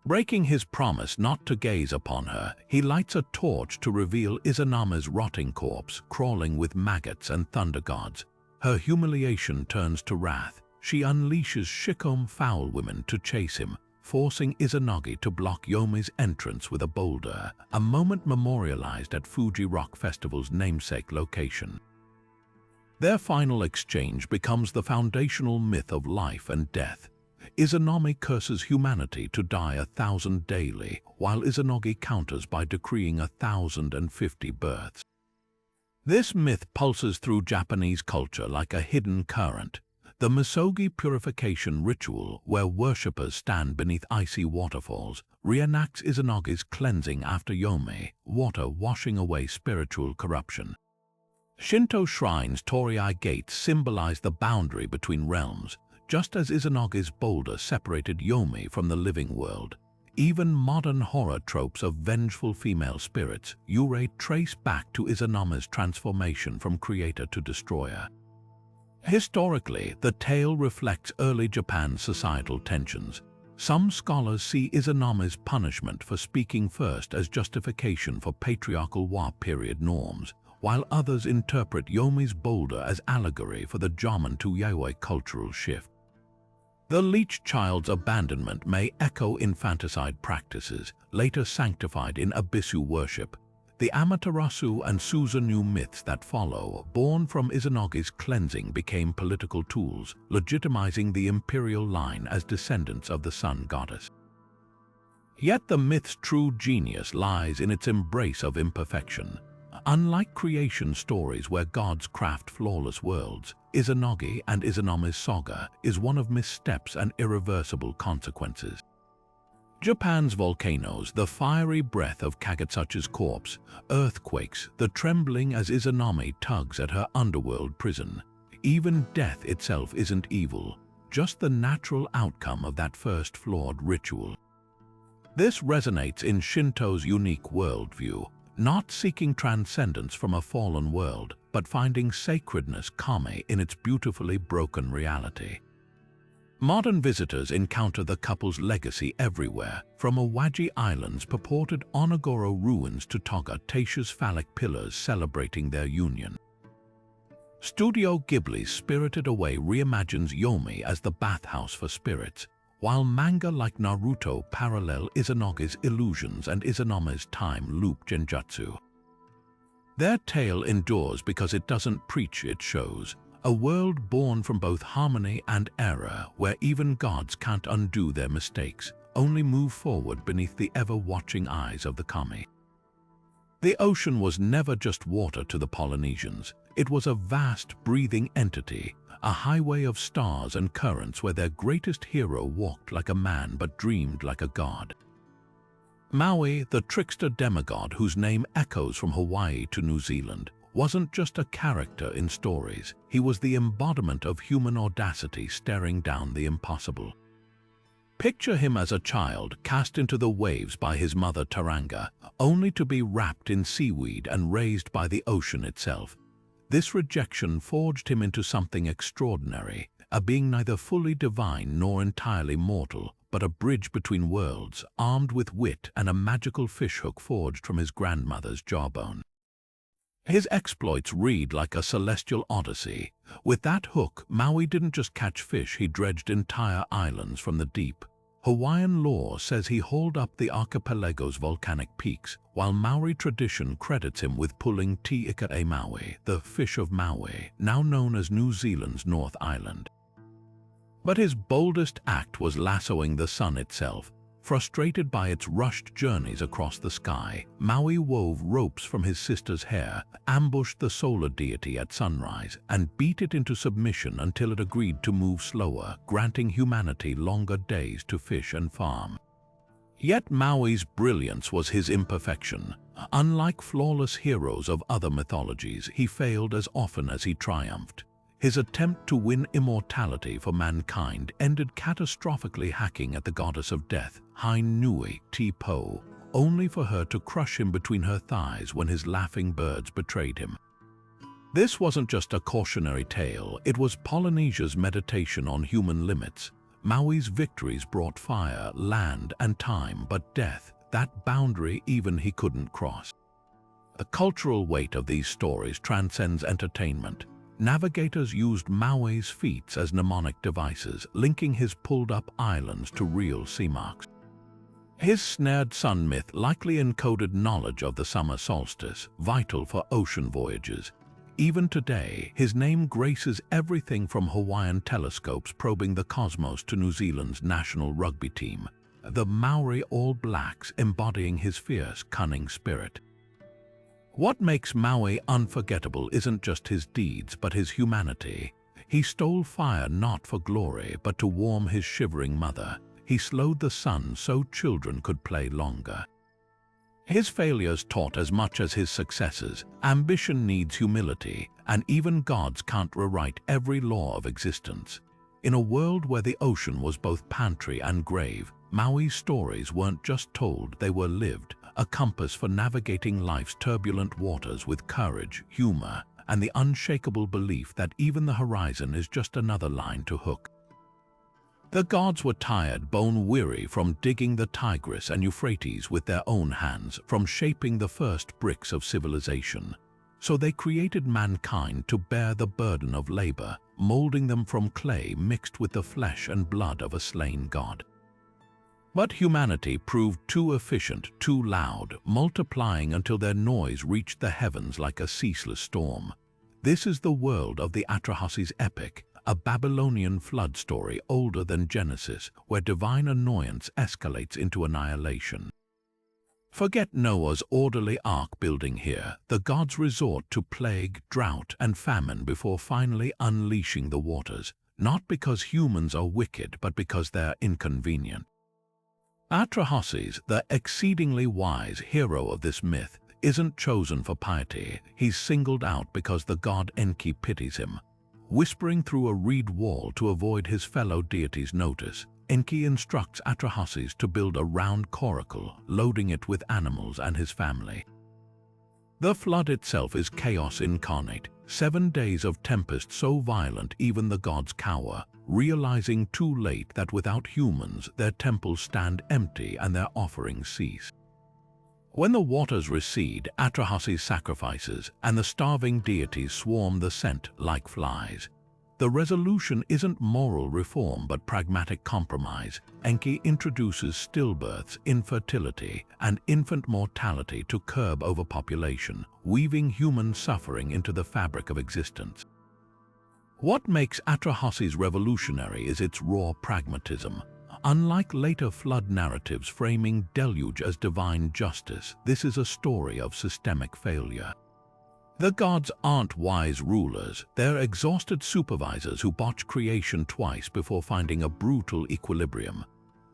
Breaking his promise not to gaze upon her, he lights a torch to reveal Izanami's rotting corpse, crawling with maggots and thunder gods. Her humiliation turns to wrath. She unleashes Shikome foul women to chase him, forcing Izanagi to block Yomi's entrance with a boulder, a moment memorialized at Fuji Rock Festival's namesake location. Their final exchange becomes the foundational myth of life and death. Izanami curses humanity to die 1,000 daily, while Izanagi counters by decreeing 1,050 births. This myth pulses through Japanese culture like a hidden current. The Misogi purification ritual, where worshippers stand beneath icy waterfalls, reenacts Izanagi's cleansing after Yomi, water washing away spiritual corruption. Shinto shrines' torii gates symbolize the boundary between realms, just as Izanagi's boulder separated Yomi from the living world. Even modern horror tropes of vengeful female spirits, Yurei, trace back to Izanami's transformation from creator to destroyer. Historically, the tale reflects early Japan's societal tensions. Some scholars see Izanami's punishment for speaking first as justification for patriarchal Wa-period norms, while others interpret Yomi's boulder as allegory for the Jomon to Yayoi cultural shift. The leech child's abandonment may echo infanticide practices, later sanctified in Abisu worship. The Amaterasu and Susanoo myths that follow, born from Izanagi's cleansing, became political tools, legitimizing the imperial line as descendants of the sun goddess. Yet the myth's true genius lies in its embrace of imperfection. Unlike creation stories where gods craft flawless worlds, Izanagi and Izanami's saga is one of missteps and irreversible consequences. Japan's volcanoes, the fiery breath of Kagetsuchi's corpse, earthquakes, the trembling as Izanami tugs at her underworld prison. Even death itself isn't evil, just the natural outcome of that first flawed ritual. This resonates in Shinto's unique worldview. not seeking transcendence from a fallen world, but finding sacredness kame in its beautifully broken reality. Modern visitors encounter the couple's legacy everywhere, from Awaji Island's purported Onagoro ruins to Toga Tasha's phallic pillars celebrating their union. Studio Ghibli's Spirited Away reimagines Yomi as the bathhouse for spirits, while manga like Naruto parallel Izanogi's illusions and Izanome's time loop genjutsu. Their tale endures because it doesn't preach, it shows. A world born from both harmony and error, where even gods can't undo their mistakes, only move forward beneath the ever-watching eyes of the kami. The ocean was never just water to the Polynesians. It was a vast, breathing entity, a highway of stars and currents where their greatest hero walked like a man but dreamed like a god. Maui, the trickster demigod whose name echoes from Hawaii to New Zealand, wasn't just a character in stories. He was the embodiment of human audacity staring down the impossible. Picture him as a child cast into the waves by his mother Taranga, only to be wrapped in seaweed and raised by the ocean itself. This rejection forged him into something extraordinary, a being neither fully divine nor entirely mortal, but a bridge between worlds, armed with wit and a magical fishhook forged from his grandmother's jawbone. His exploits read like a celestial odyssey. With that hook, Maui didn't just catch fish, he dredged entire islands from the deep. Hawaiian lore says he hauled up the archipelago's volcanic peaks, while Maori tradition credits him with pulling Te Ika e Maui, the fish of Maui, now known as New Zealand's North Island. But his boldest act was lassoing the sun itself. Frustrated by its rushed journeys across the sky, Maui wove ropes from his sister's hair, ambushed the solar deity at sunrise, and beat it into submission until it agreed to move slower, granting humanity longer days to fish and farm. Yet Maui's brilliance was his imperfection. Unlike flawless heroes of other mythologies, he failed as often as he triumphed. His attempt to win immortality for mankind ended catastrophically hacking at the goddess of death, Hain Nui Te Po, only for her to crush him between her thighs when his laughing birds betrayed him. This wasn't just a cautionary tale, it was Polynesia's meditation on human limits. Maui's victories brought fire, land, and time, but death, that boundary even he couldn't cross. The cultural weight of these stories transcends entertainment. Navigators used Maui's feats as mnemonic devices, linking his pulled-up islands to real sea marks. His snared sun myth likely encoded knowledge of the summer solstice, vital for ocean voyages. Even today, his name graces everything from Hawaiian telescopes probing the cosmos to New Zealand's national rugby team, the Maori All Blacks embodying his fierce, cunning spirit. What makes Maui unforgettable isn't just his deeds, but his humanity. He stole fire not for glory, but to warm his shivering mother. He slowed the sun so children could play longer. His failures taught as much as his successes. Ambition needs humility, and even gods can't rewrite every law of existence. In a world where the ocean was both pantry and grave, Maui's stories weren't just told, they were lived. A compass for navigating life's turbulent waters with courage, humor, and the unshakable belief that even the horizon is just another line to hook. The gods were tired, bone-weary from digging the Tigris and Euphrates with their own hands, from shaping the first bricks of civilization. So they created mankind to bear the burden of labor, molding them from clay mixed with the flesh and blood of a slain god. But humanity proved too efficient, too loud, multiplying until their noise reached the heavens like a ceaseless storm. This is the world of the Atrahasis epic, a Babylonian flood story older than Genesis, where divine annoyance escalates into annihilation. Forget Noah's orderly ark building here. The gods resort to plague, drought, and famine before finally unleashing the waters, not because humans are wicked, but because they're inconvenient. Atrahasis, the exceedingly wise hero of this myth, isn't chosen for piety. He's singled out because the god Enki pities him. Whispering through a reed wall to avoid his fellow deities' notice, Enki instructs Atrahasis to build a round coracle, loading it with animals and his family. The flood itself is chaos incarnate, 7 days of tempest so violent even the gods cower, realizing too late that without humans their temples stand empty and their offerings cease. When the waters recede, Atrahasis sacrifices, and the starving deities swarm the scent like flies. The resolution isn't moral reform but pragmatic compromise. Enki introduces stillbirths, infertility, and infant mortality to curb overpopulation, weaving human suffering into the fabric of existence. What makes Atrahasis revolutionary is its raw pragmatism. Unlike later flood narratives framing deluge as divine justice, this is a story of systemic failure. The gods aren't wise rulers, they're exhausted supervisors who botch creation twice before finding a brutal equilibrium.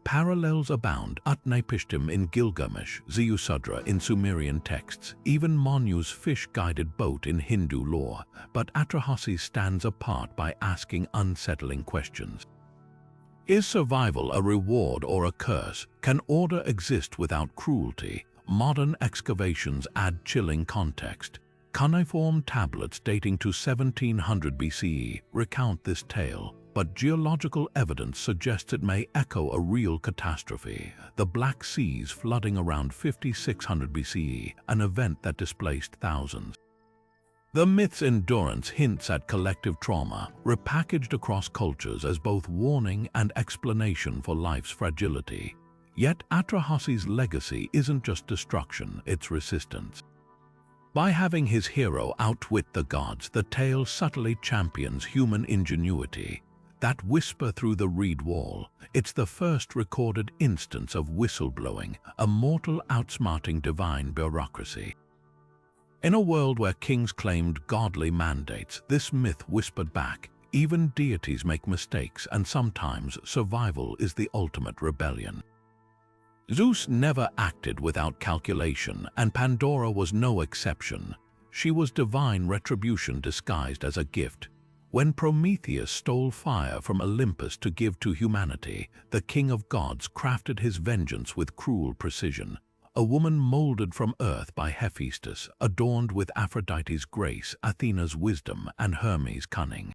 Parallels abound: Utnapishtim in Gilgamesh, Ziusudra in Sumerian texts, even Manu's fish-guided boat in Hindu lore, but Atrahasis stands apart by asking unsettling questions. Is survival a reward or a curse? Can order exist without cruelty? Modern excavations add chilling context. Cuneiform tablets dating to 1700 BCE recount this tale, but geological evidence suggests it may echo a real catastrophe: the Black Seas flooding around 5600 BCE, an event that displaced thousands. The myth's endurance hints at collective trauma, repackaged across cultures as both warning and explanation for life's fragility. Yet Atrahasis' legacy isn't just destruction, it's resistance. By having his hero outwit the gods, the tale subtly champions human ingenuity. That whisper through the reed wall, it's the first recorded instance of whistleblowing, a mortal outsmarting divine bureaucracy. In a world where kings claimed godly mandates, this myth whispered back: even deities make mistakes, and sometimes survival is the ultimate rebellion. Zeus never acted without calculation, and Pandora was no exception. She was divine retribution disguised as a gift. When Prometheus stole fire from Olympus to give to humanity, the king of gods crafted his vengeance with cruel precision. A woman molded from earth by Hephaestus, adorned with Aphrodite's grace, Athena's wisdom, and Hermes' cunning.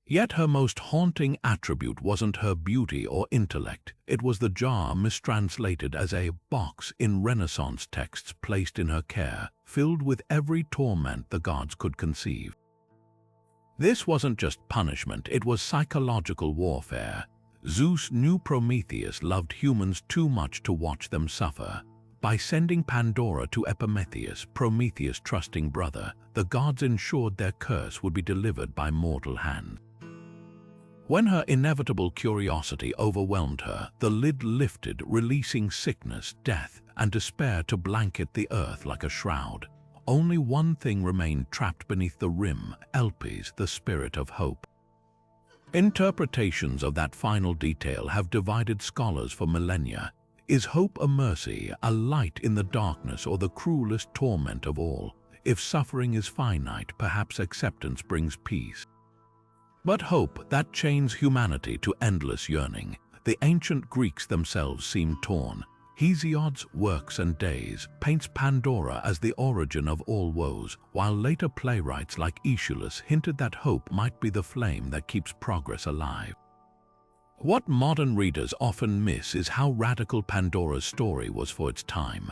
Yet her most haunting attribute wasn't her beauty or intellect. It was the jar mistranslated as a box in Renaissance texts placed in her care, filled with every torment the gods could conceive. This wasn't just punishment, it was psychological warfare. Zeus knew Prometheus loved humans too much to watch them suffer. By sending Pandora to Epimetheus, Prometheus' trusting brother, the gods ensured their curse would be delivered by mortal hand. When her inevitable curiosity overwhelmed her, the lid lifted, releasing sickness, death, and despair to blanket the earth like a shroud. Only one thing remained trapped beneath the rim: Elpis, the spirit of hope. Interpretations of that final detail have divided scholars for millennia. Is hope a mercy, a light in the darkness, or the cruelest torment of all? If suffering is finite, perhaps acceptance brings peace. But hope, that chains humanity to endless yearning. The ancient Greeks themselves seemed torn. Hesiod's Works and Days paints Pandora as the origin of all woes, while later playwrights like Aeschylus hinted that hope might be the flame that keeps progress alive. What modern readers often miss is how radical Pandora's story was for its time.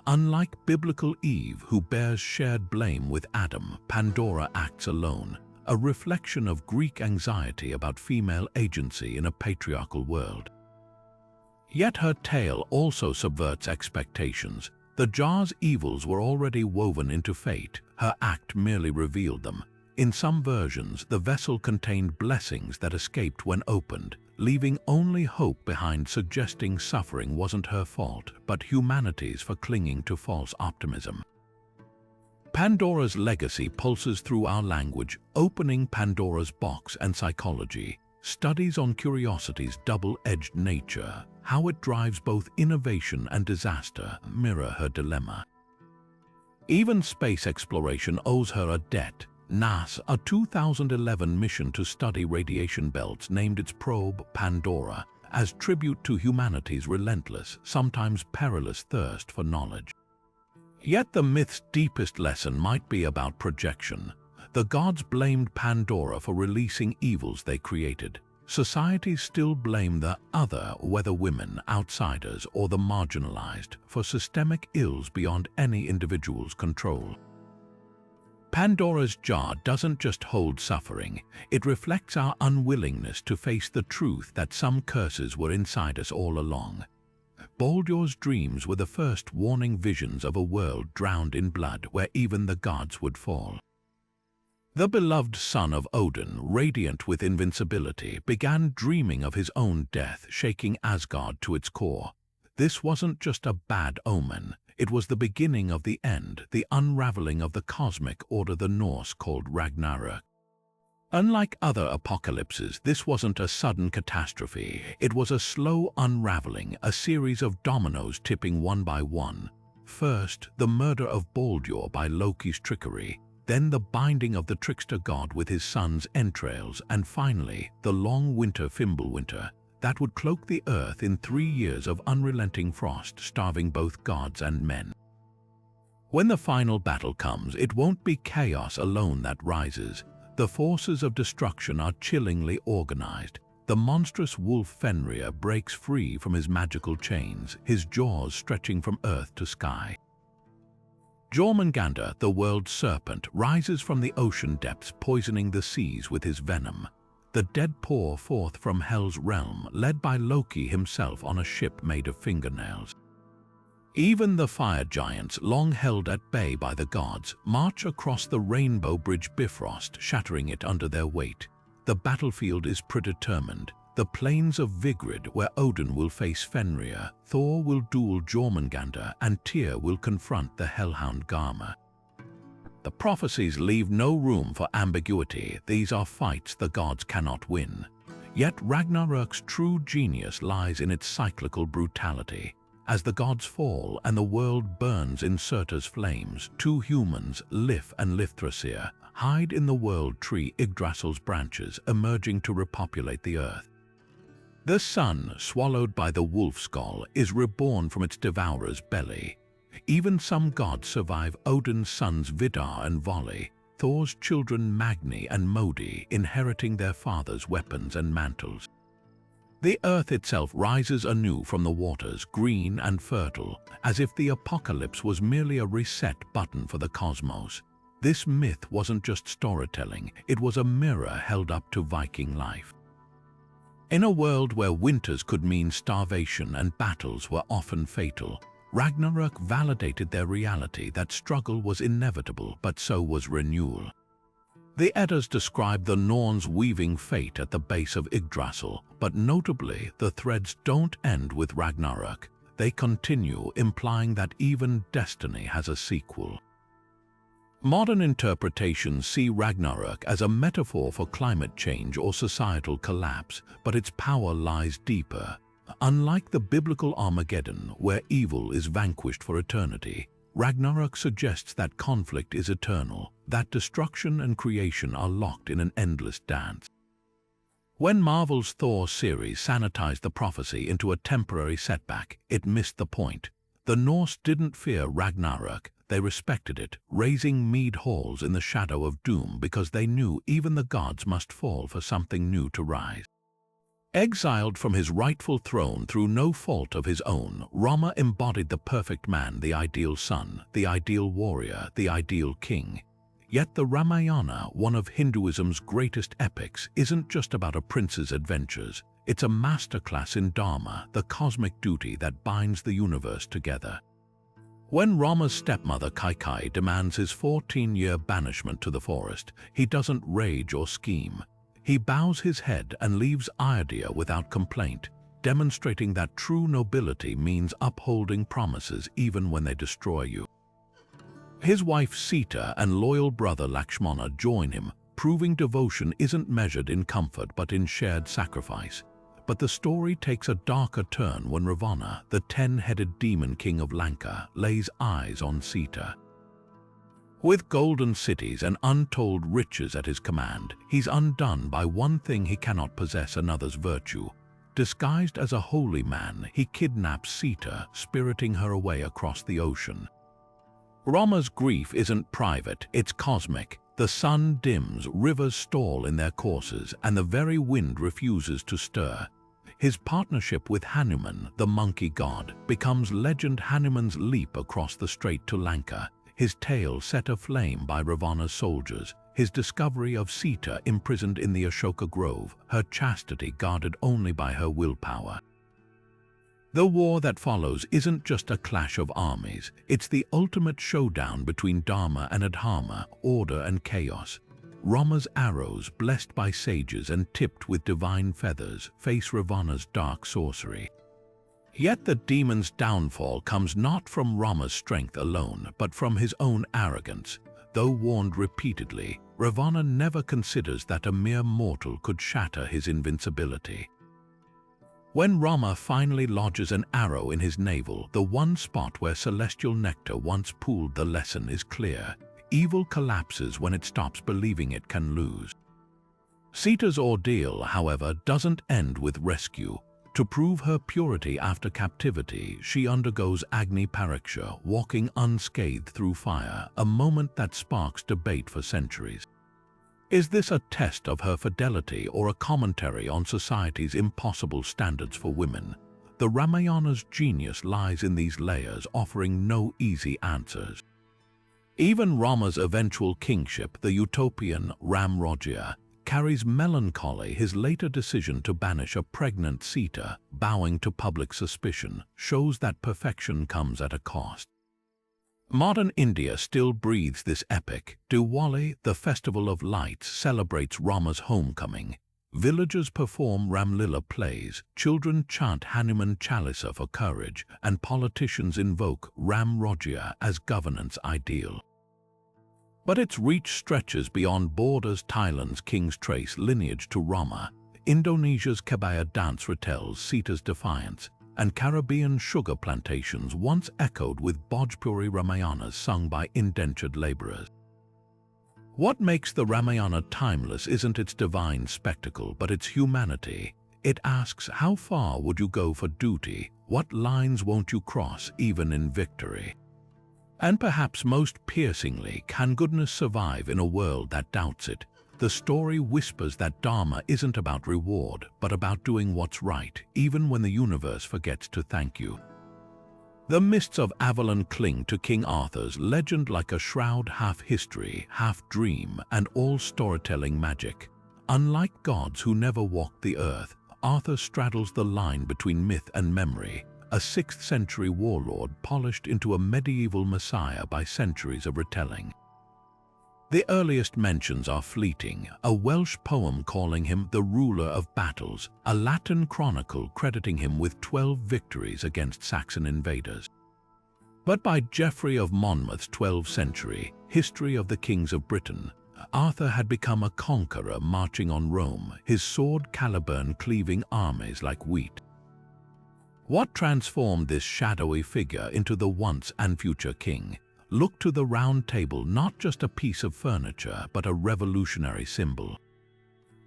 Unlike biblical Eve, who bears shared blame with Adam, Pandora acts alone, a reflection of Greek anxiety about female agency in a patriarchal world. Yet her tale also subverts expectations. The jar's evils were already woven into fate, her act merely revealed them. In some versions, the vessel contained blessings that escaped when opened, leaving only hope behind, suggesting suffering wasn't her fault, but humanity's for clinging to false optimism. Pandora's legacy pulses through our language, opening Pandora's box and psychology. Studies on curiosity's double-edged nature, how it drives both innovation and disaster, mirror her dilemma. Even space exploration owes her a debt. NASA, a 2011 mission to study radiation belts, named its probe Pandora as tribute to humanity's relentless, sometimes perilous thirst for knowledge. Yet the myth's deepest lesson might be about projection. The gods blamed Pandora for releasing evils they created. Societies still blame the other, whether women, outsiders, or the marginalized, for systemic ills beyond any individual's control. Pandora's jar doesn't just hold suffering, it reflects our unwillingness to face the truth that some curses were inside us all along. Baldur's dreams were the first warning visions of a world drowned in blood where even the gods would fall. The beloved son of Odin, radiant with invincibility, began dreaming of his own death, shaking Asgard to its core. This wasn't just a bad omen, it was the beginning of the end, the unraveling of the cosmic order the Norse called Ragnarök. Unlike other apocalypses, this wasn't a sudden catastrophe. It was a slow unraveling, a series of dominoes tipping one by one. First, the murder of Baldur by Loki's trickery, then the binding of the trickster god with his son's entrails, and finally, the long winter Fimbulwinter that would cloak the earth in 3 years of unrelenting frost, starving both gods and men. When the final battle comes, it won't be chaos alone that rises. The forces of destruction are chillingly organized. The monstrous wolf Fenrir breaks free from his magical chains, his jaws stretching from earth to sky. Jormungandr, the world's serpent, rises from the ocean depths, poisoning the seas with his venom. The dead pour forth from Hell's realm, led by Loki himself on a ship made of fingernails. Even the fire giants, long held at bay by the gods, march across the rainbow bridge Bifrost, shattering it under their weight. The battlefield is predetermined. The plains of Vigrid, where Odin will face Fenrir, Thor will duel Jormungandr, and Tyr will confront the hellhound Garma. The prophecies leave no room for ambiguity. These are fights the gods cannot win. Yet Ragnarök's true genius lies in its cyclical brutality. As the gods fall and the world burns in Surtur's flames, 2 humans, Lif and Lifthrasir, hide in the world tree Yggdrasil's branches, emerging to repopulate the earth. The sun, swallowed by the wolf skull, is reborn from its devourer's belly. Even some gods survive: Odin's sons Vidar and Vali, Thor's children Magni and Modi, inheriting their father's weapons and mantles. The earth itself rises anew from the waters, green and fertile, as if the apocalypse was merely a reset button for the cosmos. This myth wasn't just storytelling, it was a mirror held up to Viking life. In a world where winters could mean starvation and battles were often fatal, Ragnarök validated their reality that struggle was inevitable, but so was renewal. The Eddas describe the Norns weaving fate at the base of Yggdrasil, but notably, the threads don't end with Ragnarök. They continue, implying that even destiny has a sequel. Modern interpretations see Ragnarök as a metaphor for climate change or societal collapse, but its power lies deeper. Unlike the biblical Armageddon, where evil is vanquished for eternity, Ragnarök suggests that conflict is eternal, that destruction and creation are locked in an endless dance. When Marvel's Thor series sanitized the prophecy into a temporary setback, it missed the point. The Norse didn't fear Ragnarök, they respected it, raising mead halls in the shadow of doom because they knew even the gods must fall for something new to rise. Exiled from his rightful throne through no fault of his own, Rama embodied the perfect man, the ideal son, the ideal warrior, the ideal king. Yet the Ramayana, one of Hinduism's greatest epics, isn't just about a prince's adventures. It's a masterclass in Dharma, the cosmic duty that binds the universe together. When Rama's stepmother Kaikeyi demands his 14-year banishment to the forest, he doesn't rage or scheme. He bows his head and leaves Ayodhya without complaint, demonstrating that true nobility means upholding promises even when they destroy you. His wife Sita and loyal brother Lakshmana join him, proving devotion isn't measured in comfort but in shared sacrifice. But the story takes a darker turn when Ravana, the 10-headed demon king of Lanka, lays eyes on Sita. With golden cities and untold riches at his command, he's undone by one thing: he cannot possess another's virtue. Disguised as a holy man, he kidnaps Sita, spiriting her away across the ocean. Rama's grief isn't private, it's cosmic. The sun dims, rivers stall in their courses, and the very wind refuses to stir. His partnership with Hanuman, the monkey god, becomes legend. Hanuman's leap across the strait to Lanka, his tail set aflame by Ravana's soldiers, his discovery of Sita imprisoned in the Ashoka Grove, her chastity guarded only by her willpower. The war that follows isn't just a clash of armies, it's the ultimate showdown between Dharma and Adharma, order and chaos. Rama's arrows, blessed by sages and tipped with divine feathers, face Ravana's dark sorcery. Yet the demon's downfall comes not from Rama's strength alone, but from his own arrogance. Though warned repeatedly, Ravana never considers that a mere mortal could shatter his invincibility. When Rama finally lodges an arrow in his navel, the one spot where celestial nectar once pooled, the lesson is clear. Evil collapses when it stops believing it can lose. Sita's ordeal, however, doesn't end with rescue. To prove her purity after captivity, she undergoes Agni Pariksha, walking unscathed through fire, a moment that sparks debate for centuries. Is this a test of her fidelity or a commentary on society's impossible standards for women? The Ramayana's genius lies in these layers, offering no easy answers. Even Rama's eventual kingship, the utopian Ramrajya, carries melancholy. His later decision to banish a pregnant Sita, bowing to public suspicion, shows that perfection comes at a cost. Modern India still breathes this epic. Diwali, the festival of lights, celebrates Rama's homecoming. Villagers perform Ramlila plays, children chant Hanuman Chalisa for courage, and politicians invoke Ramrajya as governance ideal. But its reach stretches beyond borders. Thailand's kings trace lineage to Rama, Indonesia's Kebaya dance retells Sita's defiance, and Caribbean sugar plantations once echoed with Bhojpuri Ramayanas sung by indentured laborers. What makes the Ramayana timeless isn't its divine spectacle, but its humanity. It asks, how far would you go for duty? What lines won't you cross, even in victory? And perhaps most piercingly, can goodness survive in a world that doubts it? The story whispers that Dharma isn't about reward, but about doing what's right, even when the universe forgets to thank you. The mists of Avalon cling to King Arthur's legend like a shroud, half history, half dream, and all storytelling magic. Unlike gods who never walked the earth, Arthur straddles the line between myth and memory, a 6th century warlord polished into a medieval messiah by centuries of retelling. The earliest mentions are fleeting, a Welsh poem calling him the ruler of battles, a Latin chronicle crediting him with 12 victories against Saxon invaders. But by Geoffrey of Monmouth's 12th century History of the Kings of Britain, Arthur had become a conqueror marching on Rome, his sword Caliburn cleaving armies like wheat. What transformed this shadowy figure into the once and future king? Look to the Round Table, not just a piece of furniture, but a revolutionary symbol.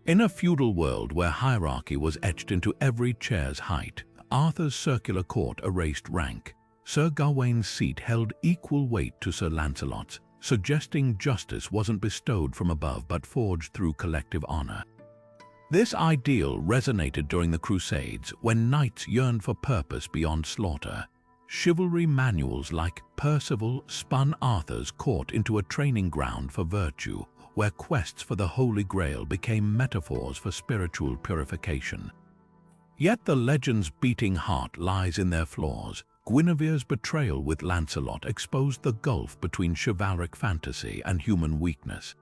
In a feudal world where hierarchy was etched into every chair's height, Arthur's circular court erased rank. Sir Gawain's seat held equal weight to Sir Lancelot's, suggesting justice wasn't bestowed from above but forged through collective honor. This ideal resonated during the Crusades, when knights yearned for purpose beyond slaughter. Chivalry manuals like Percival spun Arthur's court into a training ground for virtue, where quests for the Holy Grail became metaphors for spiritual purification. Yet the legend's beating heart lies in their flaws. Guinevere's betrayal with Lancelot exposed the gulf between chivalric fantasy and human weakness.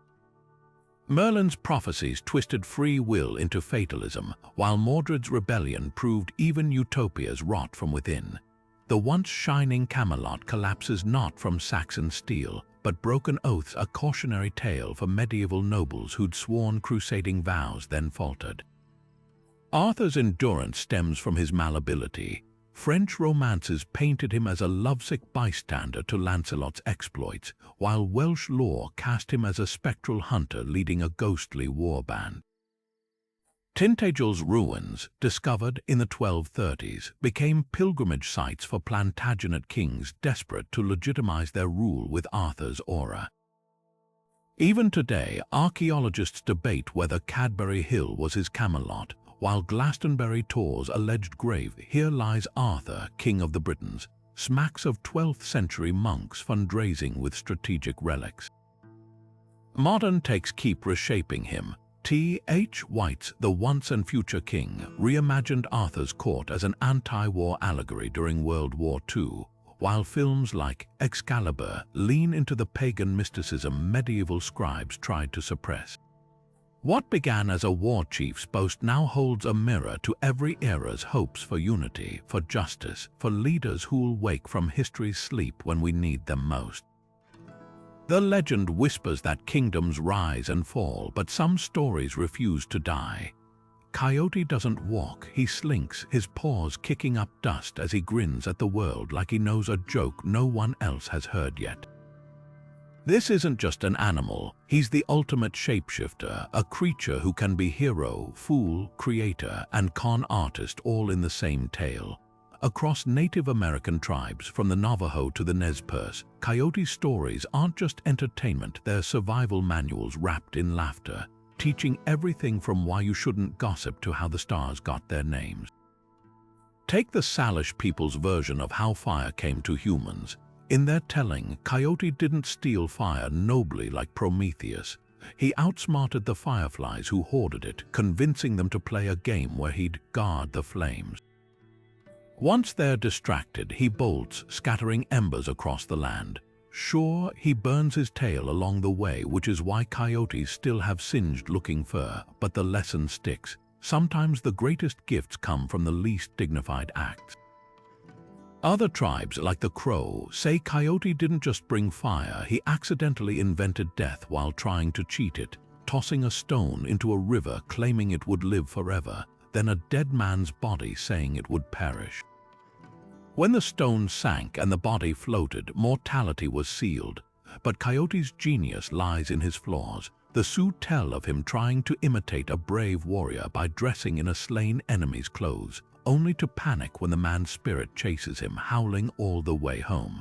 Merlin's prophecies twisted free will into fatalism, while Mordred's rebellion proved even utopias rot from within. The once shining Camelot collapses not from Saxon steel, but broken oaths, a cautionary tale for medieval nobles who'd sworn crusading vows then faltered. Arthur's endurance stems from his malleability. French romances painted him as a lovesick bystander to Lancelot's exploits, while Welsh lore cast him as a spectral hunter leading a ghostly war band. Tintagel's ruins, discovered in the 1230s, became pilgrimage sites for Plantagenet kings desperate to legitimize their rule with Arthur's aura. Even today, archaeologists debate whether Cadbury Hill was his Camelot, while Glastonbury Tor's alleged grave, "Here lies Arthur, King of the Britons," smacks of 12th century monks fundraising with strategic relics. Modern takes keep reshaping him. T.H. White's The Once and Future King reimagined Arthur's court as an anti-war allegory during World War II, while films like Excalibur lean into the pagan mysticism medieval scribes tried to suppress. What began as a war chief's boast now holds a mirror to every era's hopes for unity, for justice, for leaders who'll wake from history's sleep when we need them most. The legend whispers that kingdoms rise and fall, but some stories refuse to die. Coyote doesn't walk, he slinks, his paws kicking up dust as he grins at the world like he knows a joke no one else has heard yet. This isn't just an animal, he's the ultimate shapeshifter, a creature who can be hero, fool, creator, and con artist all in the same tale. Across Native American tribes, from the Navajo to the Nez Perce, coyote stories aren't just entertainment, they're survival manuals wrapped in laughter, teaching everything from why you shouldn't gossip to how the stars got their names. Take the Salish people's version of how fire came to humans. In their telling, Coyote didn't steal fire nobly like Prometheus. He outsmarted the fireflies who hoarded it, convincing them to play a game where he'd guard the flames. Once they're distracted, he bolts, scattering embers across the land. Sure, he burns his tail along the way, which is why coyotes still have singed-looking fur, but the lesson sticks. Sometimes the greatest gifts come from the least dignified acts. Other tribes, like the Crow, say Coyote didn't just bring fire, he accidentally invented death while trying to cheat it, tossing a stone into a river claiming it would live forever, then a dead man's body saying it would perish. When the stone sank and the body floated, mortality was sealed. But Coyote's genius lies in his flaws. The Sioux tell of him trying to imitate a brave warrior by dressing in a slain enemy's clothes, only to panic when the man's spirit chases him, howling all the way home.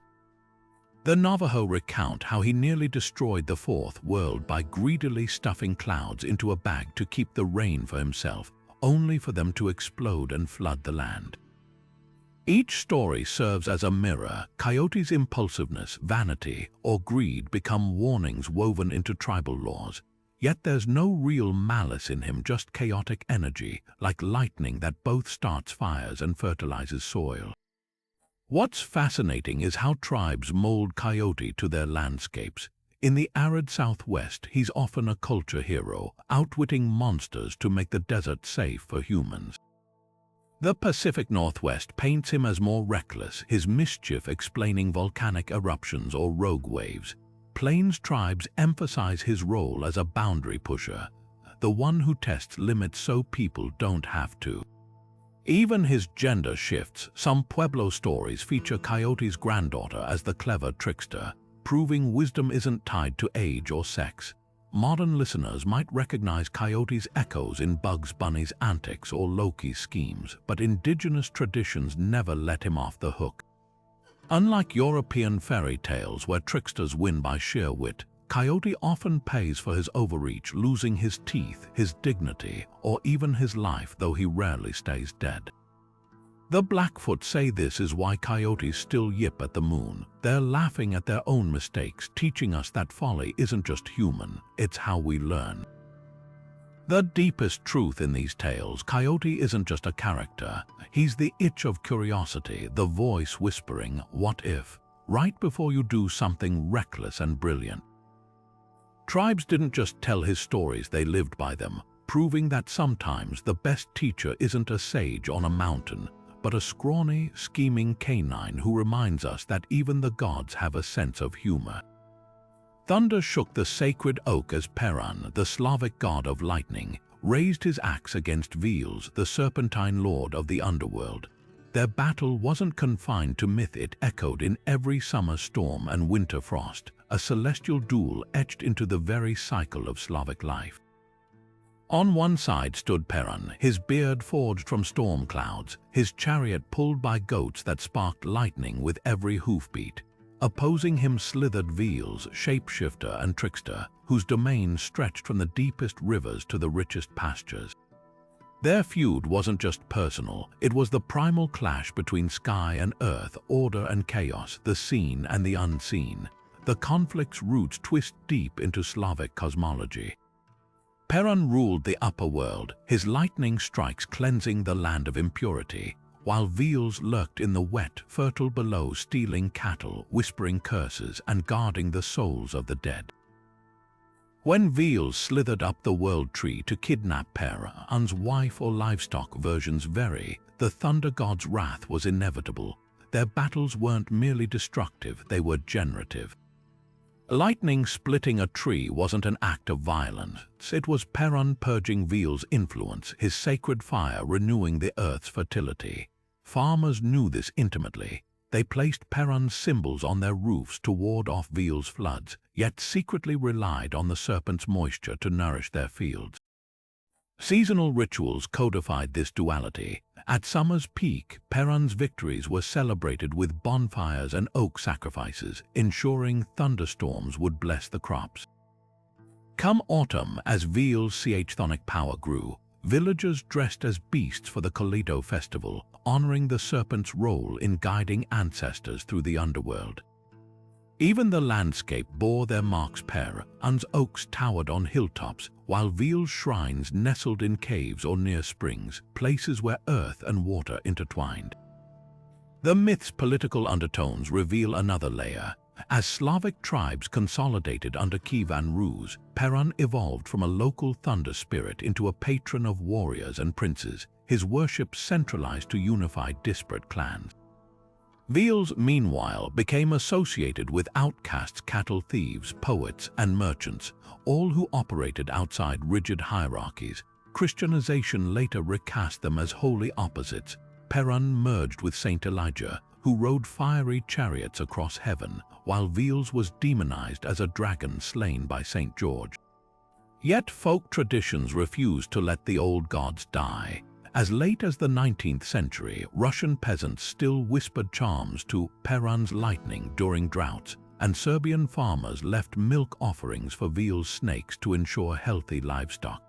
The Navajo recount how he nearly destroyed the fourth world by greedily stuffing clouds into a bag to keep the rain for himself, only for them to explode and flood the land. Each story serves as a mirror. Coyote's impulsiveness, vanity, or greed become warnings woven into tribal laws. Yet there's no real malice in him, just chaotic energy, like lightning that both starts fires and fertilizes soil. What's fascinating is how tribes mold Coyote to their landscapes. In the arid Southwest, he's often a culture hero, outwitting monsters to make the desert safe for humans. The Pacific Northwest paints him as more reckless, his mischief explaining volcanic eruptions or rogue waves. Plains tribes emphasize his role as a boundary pusher, the one who tests limits so people don't have to. Even his gender shifts. Some Pueblo stories feature Coyote's granddaughter as the clever trickster, proving wisdom isn't tied to age or sex. Modern listeners might recognize Coyote's echoes in Bugs Bunny's antics or Loki's schemes, but indigenous traditions never let him off the hook. Unlike European fairy tales where tricksters win by sheer wit, Coyote often pays for his overreach, losing his teeth, his dignity, or even his life, though he rarely stays dead. The Blackfoot say this is why coyotes still yip at the moon. They're laughing at their own mistakes, teaching us that folly isn't just human, it's how we learn. The deepest truth in these tales, Coyote isn't just a character. He's the itch of curiosity, the voice whispering, "What if?" right before you do something reckless and brilliant. Tribes didn't just tell his stories, they lived by them, proving that sometimes the best teacher isn't a sage on a mountain, but a scrawny, scheming canine who reminds us that even the gods have a sense of humor. Thunder shook the sacred oak as Perun, the Slavic god of lightning, raised his axe against Veles, the serpentine lord of the underworld. Their battle wasn't confined to myth, it echoed in every summer storm and winter frost, a celestial duel etched into the very cycle of Slavic life. On one side stood Perun, his beard forged from storm clouds, his chariot pulled by goats that sparked lightning with every hoofbeat. Opposing him slithered Veles, shapeshifter and trickster, whose domain stretched from the deepest rivers to the richest pastures. Their feud wasn't just personal, it was the primal clash between sky and earth, order and chaos, the seen and the unseen. The conflict's roots twist deep into Slavic cosmology. Perun ruled the upper world, his lightning strikes cleansing the land of impurity, while Veles lurked in the wet, fertile below, stealing cattle, whispering curses, and guarding the souls of the dead. When Veles slithered up the world tree to kidnap Perun's wife or livestock, versions vary, the thunder god's wrath was inevitable. Their battles weren't merely destructive, they were generative. Lightning splitting a tree wasn't an act of violence, it was Perun purging Veles' influence, his sacred fire renewing the earth's fertility. Farmers knew this intimately. They placed Perun's symbols on their roofs to ward off Veles' floods, yet secretly relied on the serpent's moisture to nourish their fields. Seasonal rituals codified this duality. At summer's peak, Perun's victories were celebrated with bonfires and oak sacrifices, ensuring thunderstorms would bless the crops. Come autumn, as Veles' chthonic power grew, villagers dressed as beasts for the Koleto festival, honoring the serpent's role in guiding ancestors through the underworld. Even the landscape bore their marks. Perun's oaks towered on hilltops, while Veles' shrines nestled in caves or near springs, places where earth and water intertwined. The myth's political undertones reveal another layer. As Slavic tribes consolidated under Kievan Rus, Perun evolved from a local thunder spirit into a patron of warriors and princes, his worship centralized to unify disparate clans. Veles, meanwhile, became associated with outcasts, cattle thieves, poets, and merchants, all who operated outside rigid hierarchies. Christianization later recast them as holy opposites. Perun merged with Saint Elijah, who rode fiery chariots across heaven, while Veles was demonized as a dragon slain by Saint George. Yet folk traditions refused to let the old gods die. As late as the 19th century, Russian peasants still whispered charms to Perun's lightning during droughts, and Serbian farmers left milk offerings for Veles' snakes to ensure healthy livestock.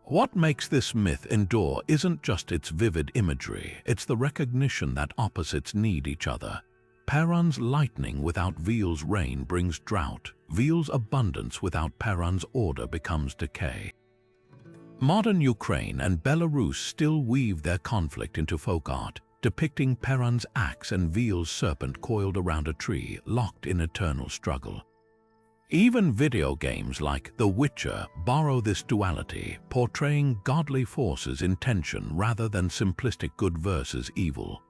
What makes this myth endure isn't just its vivid imagery, it's the recognition that opposites need each other. Perun's lightning without Veles' rain brings drought. Veles' abundance without Perun's order becomes decay. Modern Ukraine and Belarus still weave their conflict into folk art, depicting Perun's axe and Veles' serpent coiled around a tree, locked in eternal struggle. Even video games like The Witcher borrow this duality, portraying godly forces in tension rather than simplistic good versus evil.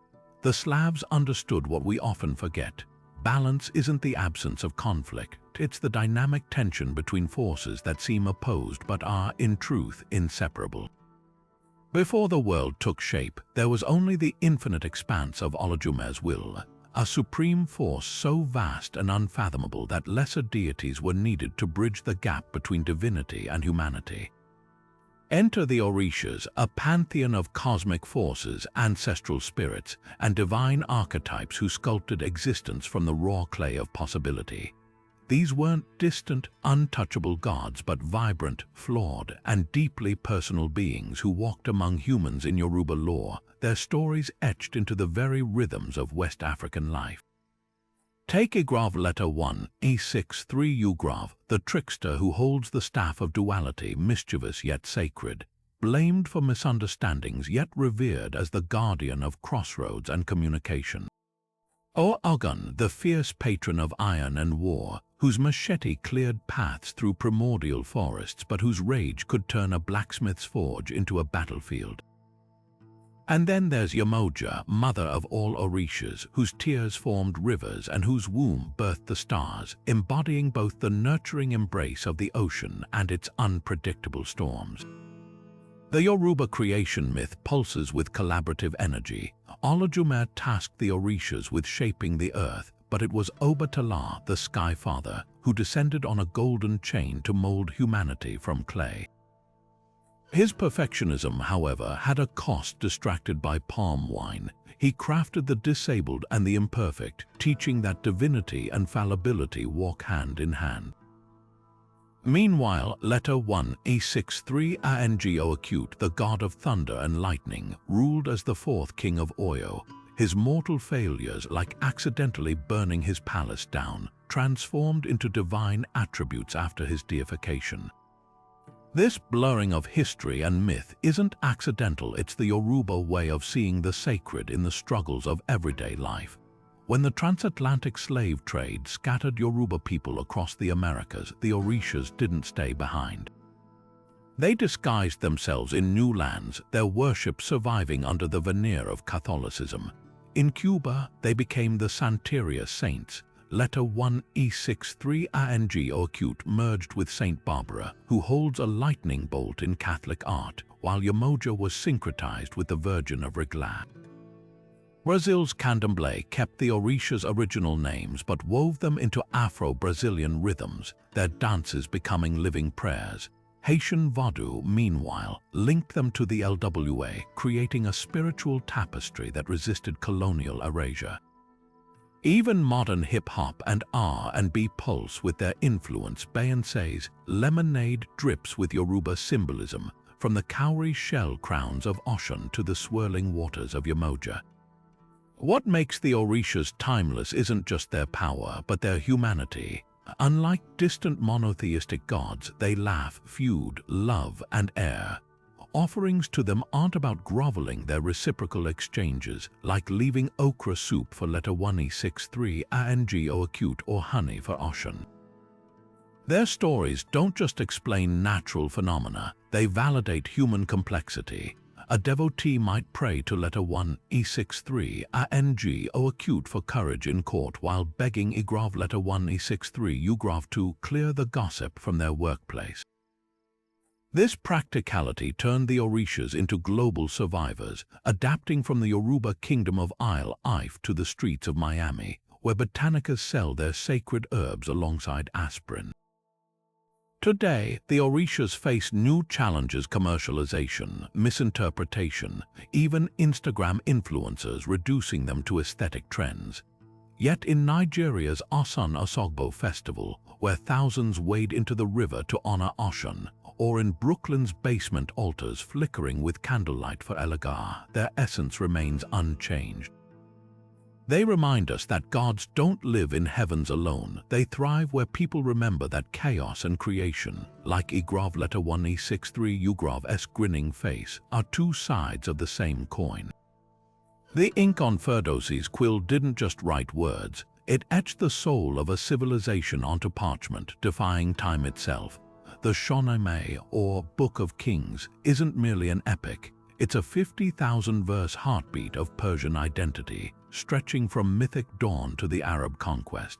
The Slavs understood what we often forget. Balance isn't the absence of conflict, it's the dynamic tension between forces that seem opposed but are, in truth, inseparable. Before the world took shape, there was only the infinite expanse of Olojumer's will, a supreme force so vast and unfathomable that lesser deities were needed to bridge the gap between divinity and humanity. Enter the Orishas, a pantheon of cosmic forces, ancestral spirits, and divine archetypes who sculpted existence from the raw clay of possibility. These weren't distant, untouchable gods, but vibrant, flawed, and deeply personal beings who walked among humans in Yoruba lore, their stories etched into the very rhythms of West African life. Take Igrav letter 1, E6-3 Ugrav, the trickster who holds the staff of duality, mischievous yet sacred, blamed for misunderstandings yet revered as the guardian of crossroads and communication. O Ogun, the fierce patron of iron and war, whose machete cleared paths through primordial forests but whose rage could turn a blacksmith's forge into a battlefield. And then there's Yamoja, mother of all Orishas, whose tears formed rivers and whose womb birthed the stars, embodying both the nurturing embrace of the ocean and its unpredictable storms. The Yoruba creation myth pulses with collaborative energy. Olojumer tasked the Orishas with shaping the earth, but it was Obatala, the Sky Father, who descended on a golden chain to mold humanity from clay. His perfectionism, however, had a cost. Distracted by palm wine, he crafted the disabled and the imperfect, teaching that divinity and fallibility walk hand in hand. Meanwhile, letter 1, E63 Ango Acute, the god of thunder and lightning, ruled as the fourth king of Oyo. His mortal failures, like accidentally burning his palace down, transformed into divine attributes after his deification. This blurring of history and myth isn't accidental. It's the Yoruba way of seeing the sacred in the struggles of everyday life. When the transatlantic slave trade scattered Yoruba people across the Americas, the Orishas didn't stay behind. They disguised themselves in new lands, their worship surviving under the veneer of Catholicism. In Cuba, they became the Santeria saints. Letter 1 E63 Ango Acute merged with Saint Barbara, who holds a lightning bolt in Catholic art, while Yamoja was syncretized with the Virgin of Regla. Brazil's candomblé kept the Orishas' original names but wove them into Afro-Brazilian rhythms, their dances becoming living prayers. Haitian Vodou, meanwhile, linked them to the LWA, creating a spiritual tapestry that resisted colonial erasure. Even modern hip-hop and R&B pulse with their influence. Beyonce's Lemonade drips with Yoruba symbolism, from the cowrie shell crowns of Oshun to the swirling waters of Yamoja. What makes the Orishas timeless isn't just their power, but their humanity. Unlike distant monotheistic gods, they laugh, feud, love, and err. Offerings to them aren't about groveling, they're reciprocal exchanges, like leaving okra soup for letter 1E63 Ango Acute or honey for Oshun. Their stories don't just explain natural phenomena, they validate human complexity. A devotee might pray to letter 1 E63 Ango Acute for courage in court while begging Igrav letter 1 E63 Ugrav to clear the gossip from their workplace. This practicality turned the Orishas into global survivors, adapting from the Yoruba kingdom of Isle Ife to the streets of Miami, where botanicas sell their sacred herbs alongside aspirin. Today, the Orishas face new challenges: commercialization, misinterpretation, even Instagram influencers reducing them to aesthetic trends. Yet in Nigeria's Osun Osogbo festival, where thousands wade into the river to honor Oshun, or in Brooklyn's basement altars flickering with candlelight for Elagar, their essence remains unchanged. They remind us that gods don't live in heavens alone. They thrive where people remember that chaos and creation, like Igrav letter 1 E63 Ugrav's grinning face, are two sides of the same coin. The ink on Ferdowsi's quill didn't just write words, it etched the soul of a civilization onto parchment, defying time itself. The Shahnameh, or Book of Kings, isn't merely an epic. It's a 50,000-verse heartbeat of Persian identity, stretching from mythic dawn to the Arab conquest.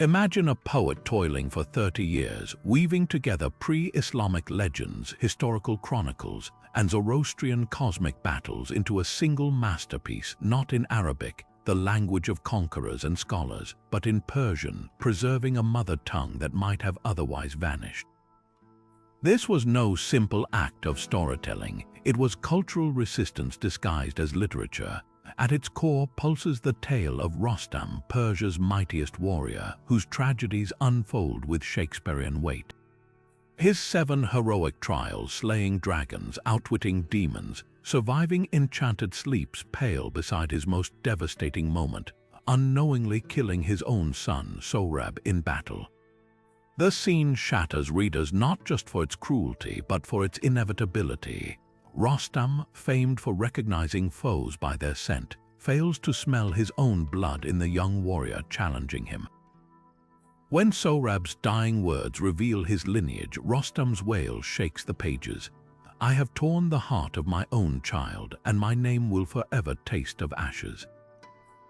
Imagine a poet toiling for 30 years, weaving together pre-Islamic legends, historical chronicles, and Zoroastrian cosmic battles into a single masterpiece, not in Arabic, the language of conquerors and scholars, but in Persian, preserving a mother tongue that might have otherwise vanished. This was no simple act of storytelling. It was cultural resistance disguised as literature. At its core pulses the tale of Rostam, Persia's mightiest warrior, whose tragedies unfold with Shakespearean weight. His 7 heroic trials, slaying dragons, outwitting demons, surviving enchanted sleeps pale beside his most devastating moment, unknowingly killing his own son, Sohrab, in battle. The scene shatters readers not just for its cruelty, but for its inevitability. Rostam, famed for recognizing foes by their scent, fails to smell his own blood in the young warrior challenging him. When Sohrab's dying words reveal his lineage, Rostam's wail shakes the pages. "I have torn the heart of my own child, and my name will forever taste of ashes."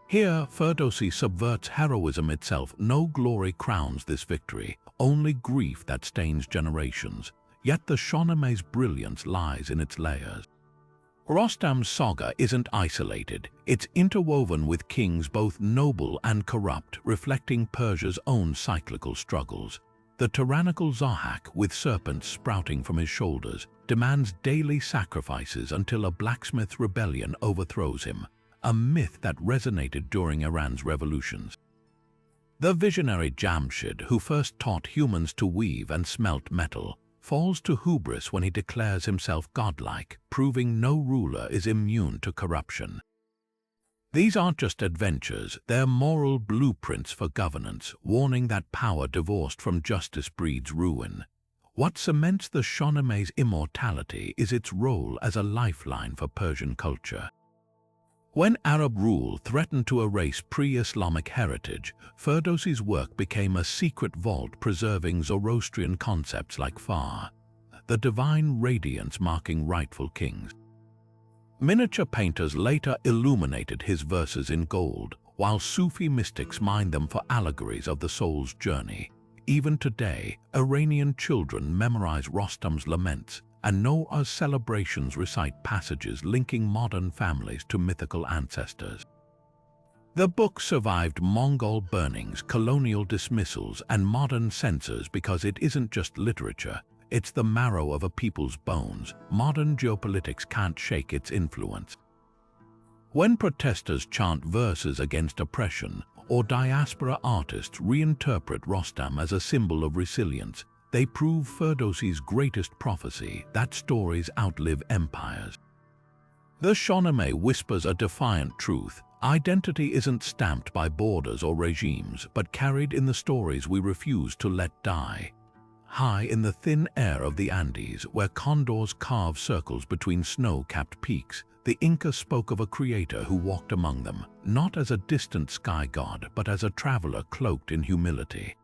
Here, Ferdowsi subverts heroism itself. No glory crowns this victory, only grief that stains generations. Yet the Shahnameh's brilliance lies in its layers. Rostam's saga isn't isolated. It's interwoven with kings both noble and corrupt, reflecting Persia's own cyclical struggles. The tyrannical Zahak, with serpents sprouting from his shoulders, demands daily sacrifices until a blacksmith rebellion overthrows him, a myth that resonated during Iran's revolutions. The visionary Jamshid, who first taught humans to weave and smelt metal, falls to hubris when he declares himself godlike, proving no ruler is immune to corruption. These aren't just adventures, they're moral blueprints for governance, warning that power divorced from justice breeds ruin. What cements the Shahname's immortality is its role as a lifeline for Persian culture. When Arab rule threatened to erase pre-Islamic heritage, Ferdowsi's work became a secret vault preserving Zoroastrian concepts like Fa, the divine radiance marking rightful kings. Miniature painters later illuminated his verses in gold, while Sufi mystics mined them for allegories of the soul's journey. Even today, Iranian children memorize Rostam's laments, and Noah's celebrations recite passages linking modern families to mythical ancestors. The book survived Mongol burnings, colonial dismissals, and modern censors because it isn't just literature, it's the marrow of a people's bones. Modern geopolitics can't shake its influence. When protesters chant verses against oppression, or diaspora artists reinterpret Rostam as a symbol of resilience, they prove Ferdowsi's greatest prophecy, that stories outlive empires. The Shahnameh whispers a defiant truth. Identity isn't stamped by borders or regimes, but carried in the stories we refuse to let die. High in the thin air of the Andes, where condors carve circles between snow-capped peaks, the Inca spoke of a creator who walked among them, not as a distant sky god, but as a traveler cloaked in humility.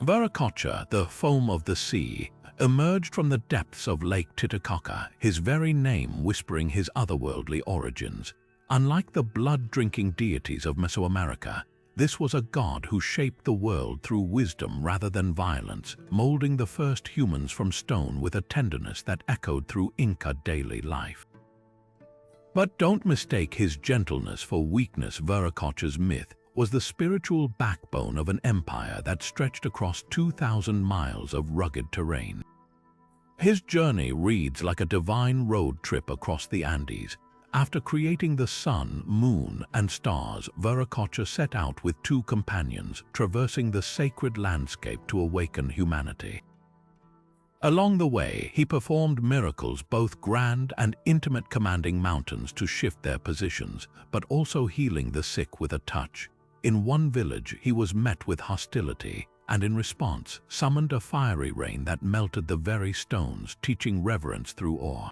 Viracocha, the foam of the sea, emerged from the depths of Lake Titicaca, his very name whispering his otherworldly origins. Unlike the blood-drinking deities of Mesoamerica, this was a god who shaped the world through wisdom rather than violence, molding the first humans from stone with a tenderness that echoed through Inca daily life. But don't mistake his gentleness for weakness. Viracocha's myth was the spiritual backbone of an empire that stretched across 2,000 miles of rugged terrain. His journey reads like a divine road trip across the Andes. After creating the sun, moon, and stars, Viracocha set out with two companions, traversing the sacred landscape to awaken humanity. Along the way, he performed miracles, both grand and intimate, commanding mountains to shift their positions, but also healing the sick with a touch. In one village, he was met with hostility, and in response, summoned a fiery rain that melted the very stones, teaching reverence through awe.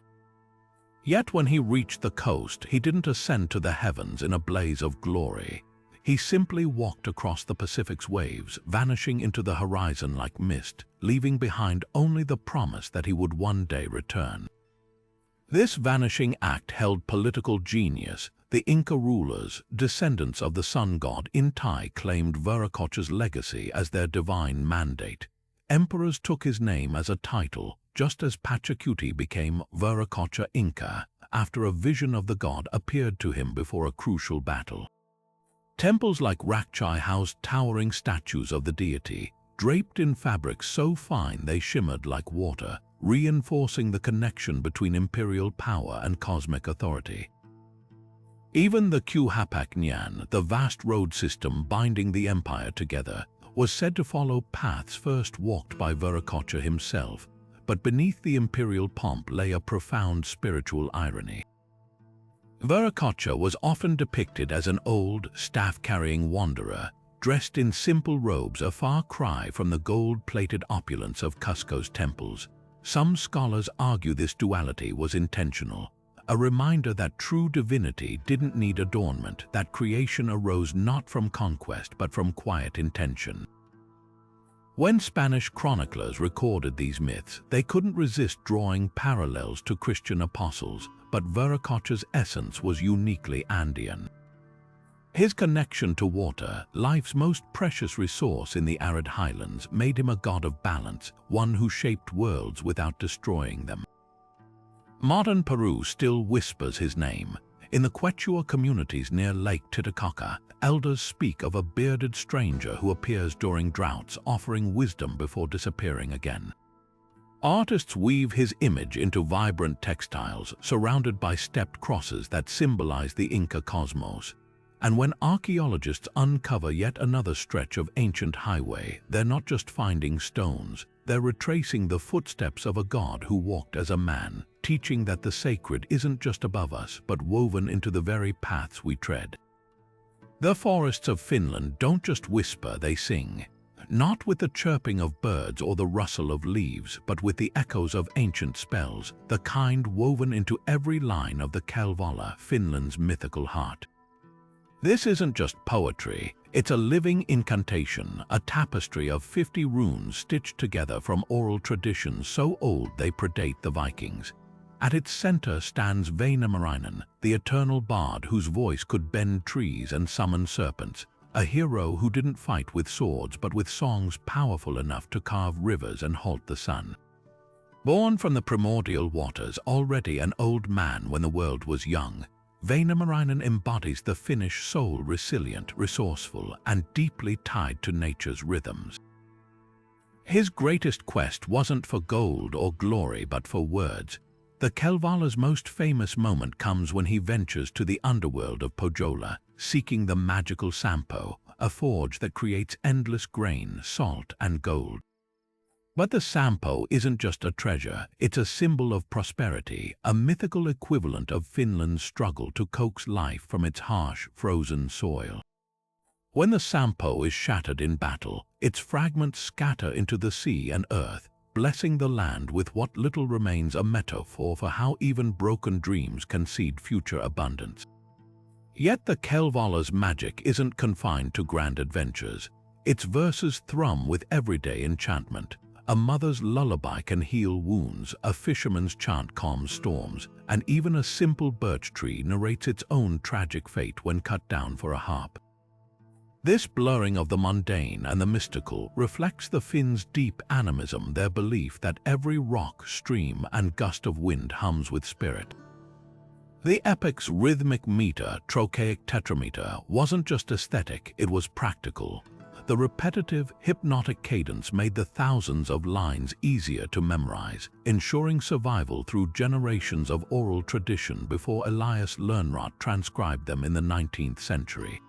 Yet when he reached the coast, he didn't ascend to the heavens in a blaze of glory. He simply walked across the Pacific's waves, vanishing into the horizon like mist, leaving behind only the promise that he would one day return. This vanishing act held political genius. The Inca rulers, descendants of the sun god Inti, claimed Viracocha's legacy as their divine mandate. Emperors took his name as a title, just as Pachacuti became Viracocha Inca after a vision of the god appeared to him before a crucial battle. Temples like Rakchai housed towering statues of the deity, draped in fabrics so fine they shimmered like water, reinforcing the connection between imperial power and cosmic authority. Even the Quhapak Nyan, the vast road system binding the empire together, was said to follow paths first walked by Viracocha himself, but beneath the imperial pomp lay a profound spiritual irony. Viracocha was often depicted as an old, staff-carrying wanderer, dressed in simple robes, a far cry from the gold-plated opulence of Cusco's temples. Some scholars argue this duality was intentional, a reminder that true divinity didn't need adornment, that creation arose not from conquest but from quiet intention. When Spanish chroniclers recorded these myths, they couldn't resist drawing parallels to Christian apostles, but Viracocha's essence was uniquely Andean. His connection to water, life's most precious resource in the arid highlands, made him a god of balance, one who shaped worlds without destroying them. Modern Peru still whispers his name. In the Quechua communities near Lake Titicaca, elders speak of a bearded stranger who appears during droughts, offering wisdom before disappearing again. Artists weave his image into vibrant textiles, surrounded by stepped crosses that symbolize the Inca cosmos. And when archaeologists uncover yet another stretch of ancient highway, they're not just finding stones, they're retracing the footsteps of a god who walked as a man, teaching that the sacred isn't just above us, but woven into the very paths we tread. The forests of Finland don't just whisper, they sing. Not with the chirping of birds or the rustle of leaves, but with the echoes of ancient spells, the kind woven into every line of the Kalevala, Finland's mythical heart. This isn't just poetry, it's a living incantation, a tapestry of 50 runes stitched together from oral traditions so old they predate the Vikings. At its center stands Väinämöinen, the eternal bard whose voice could bend trees and summon serpents, a hero who didn't fight with swords but with songs powerful enough to carve rivers and halt the sun. Born from the primordial waters, already an old man when the world was young, Väinämöinen embodies the Finnish soul, resilient, resourceful, and deeply tied to nature's rhythms. His greatest quest wasn't for gold or glory but for words. The Kalevala's most famous moment comes when he ventures to the underworld of Pohjola, seeking the magical Sampo, a forge that creates endless grain, salt, and gold. But the Sampo isn't just a treasure, it's a symbol of prosperity, a mythical equivalent of Finland's struggle to coax life from its harsh, frozen soil. When the Sampo is shattered in battle, its fragments scatter into the sea and earth, blessing the land with what little remains, a metaphor for how even broken dreams can seed future abundance. Yet the Kalevala's magic isn't confined to grand adventures. Its verses thrum with everyday enchantment. A mother's lullaby can heal wounds, a fisherman's chant calms storms, and even a simple birch tree narrates its own tragic fate when cut down for a harp. This blurring of the mundane and the mystical reflects the Finns' deep animism, their belief that every rock, stream, and gust of wind hums with spirit. The epic's rhythmic meter, trochaic tetrameter, wasn't just aesthetic, it was practical. The repetitive, hypnotic cadence made the thousands of lines easier to memorize, ensuring survival through generations of oral tradition before Elias Lönnrot transcribed them in the 19th century.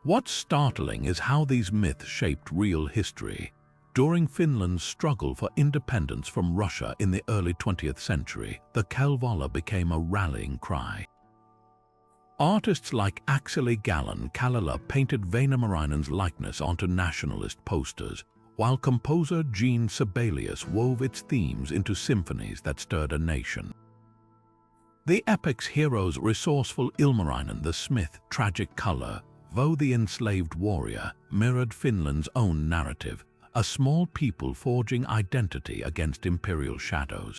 What's startling is how these myths shaped real history. During Finland's struggle for independence from Russia in the early 20th century, the Kalevala became a rallying cry. Artists like Akseli Gallen-Kallela painted Väinämöinen's likeness onto nationalist posters, while composer Jean Sibelius wove its themes into symphonies that stirred a nation. The epic's heroes, resourceful Ilmarinen the smith, tragic color, Vo the enslaved warrior, mirrored Finland's own narrative, a small people forging identity against imperial shadows.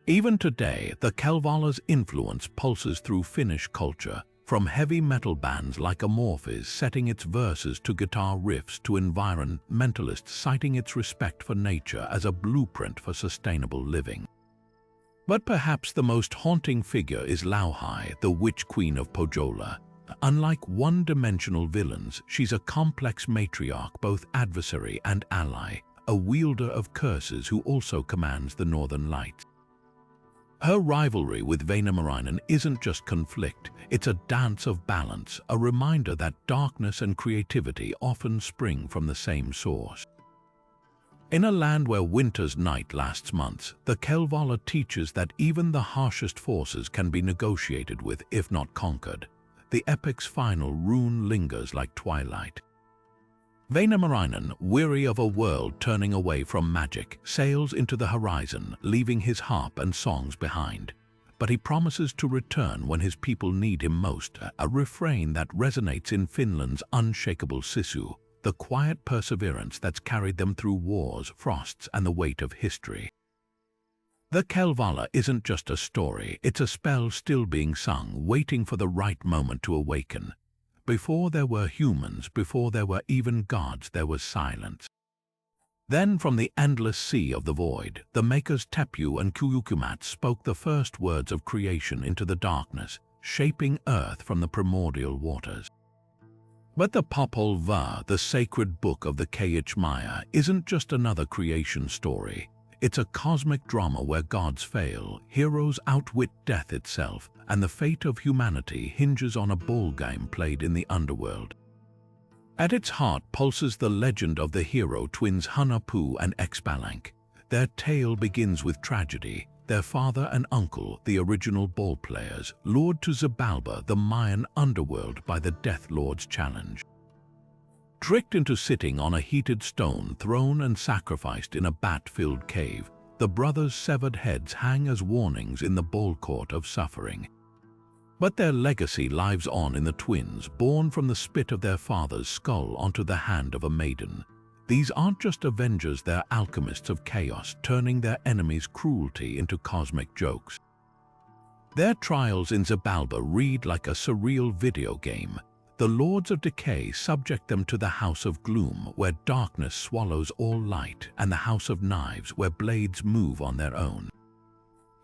Even today, the Kalevala's influence pulses through Finnish culture, from heavy metal bands like Amorphis setting its verses to guitar riffs to environmentalists citing its respect for nature as a blueprint for sustainable living. But perhaps the most haunting figure is Lauhai, the witch queen of Pohjola. Unlike one-dimensional villains, she's a complex matriarch, both adversary and ally, a wielder of curses who also commands the northern lights. Her rivalry with Väinämöinen isn't just conflict, it's a dance of balance, a reminder that darkness and creativity often spring from the same source. In a land where winter's night lasts months, the Kalevala teaches that even the harshest forces can be negotiated with, if not conquered. The epic's final rune lingers like twilight. Väinämöinen, weary of a world turning away from magic, sails into the horizon, leaving his harp and songs behind. But he promises to return when his people need him most, a refrain that resonates in Finland's unshakable sisu, the quiet perseverance that's carried them through wars, frosts, and the weight of history. The Kalevala isn't just a story, it's a spell still being sung, waiting for the right moment to awaken. Before there were humans, before there were even gods, there was silence. Then from the endless sea of the void, the makers Tepu and Kuyukumat spoke the first words of creation into the darkness, shaping Earth from the primordial waters. But the Popol Vuh, the sacred book of the Kayich Maya, isn't just another creation story. It's a cosmic drama where gods fail, heroes outwit death itself, and the fate of humanity hinges on a ball game played in the underworld. At its heart pulses the legend of the hero twins Hunahpu and Xbalanque. Their tale begins with tragedy. Their father and uncle, the original ball players, lured to Xibalba, the Mayan underworld, by the Death Lord's challenge. Tricked into sitting on a heated stone throne and sacrificed in a bat-filled cave, the brothers' severed heads hang as warnings in the ball court of suffering. But their legacy lives on in the twins, born from the spit of their father's skull onto the hand of a maiden. These aren't just avengers, they're alchemists of chaos, turning their enemies' cruelty into cosmic jokes. Their trials in Xibalba read like a surreal video game. The Lords of Decay subject them to the House of Gloom, where darkness swallows all light, and the House of Knives, where blades move on their own.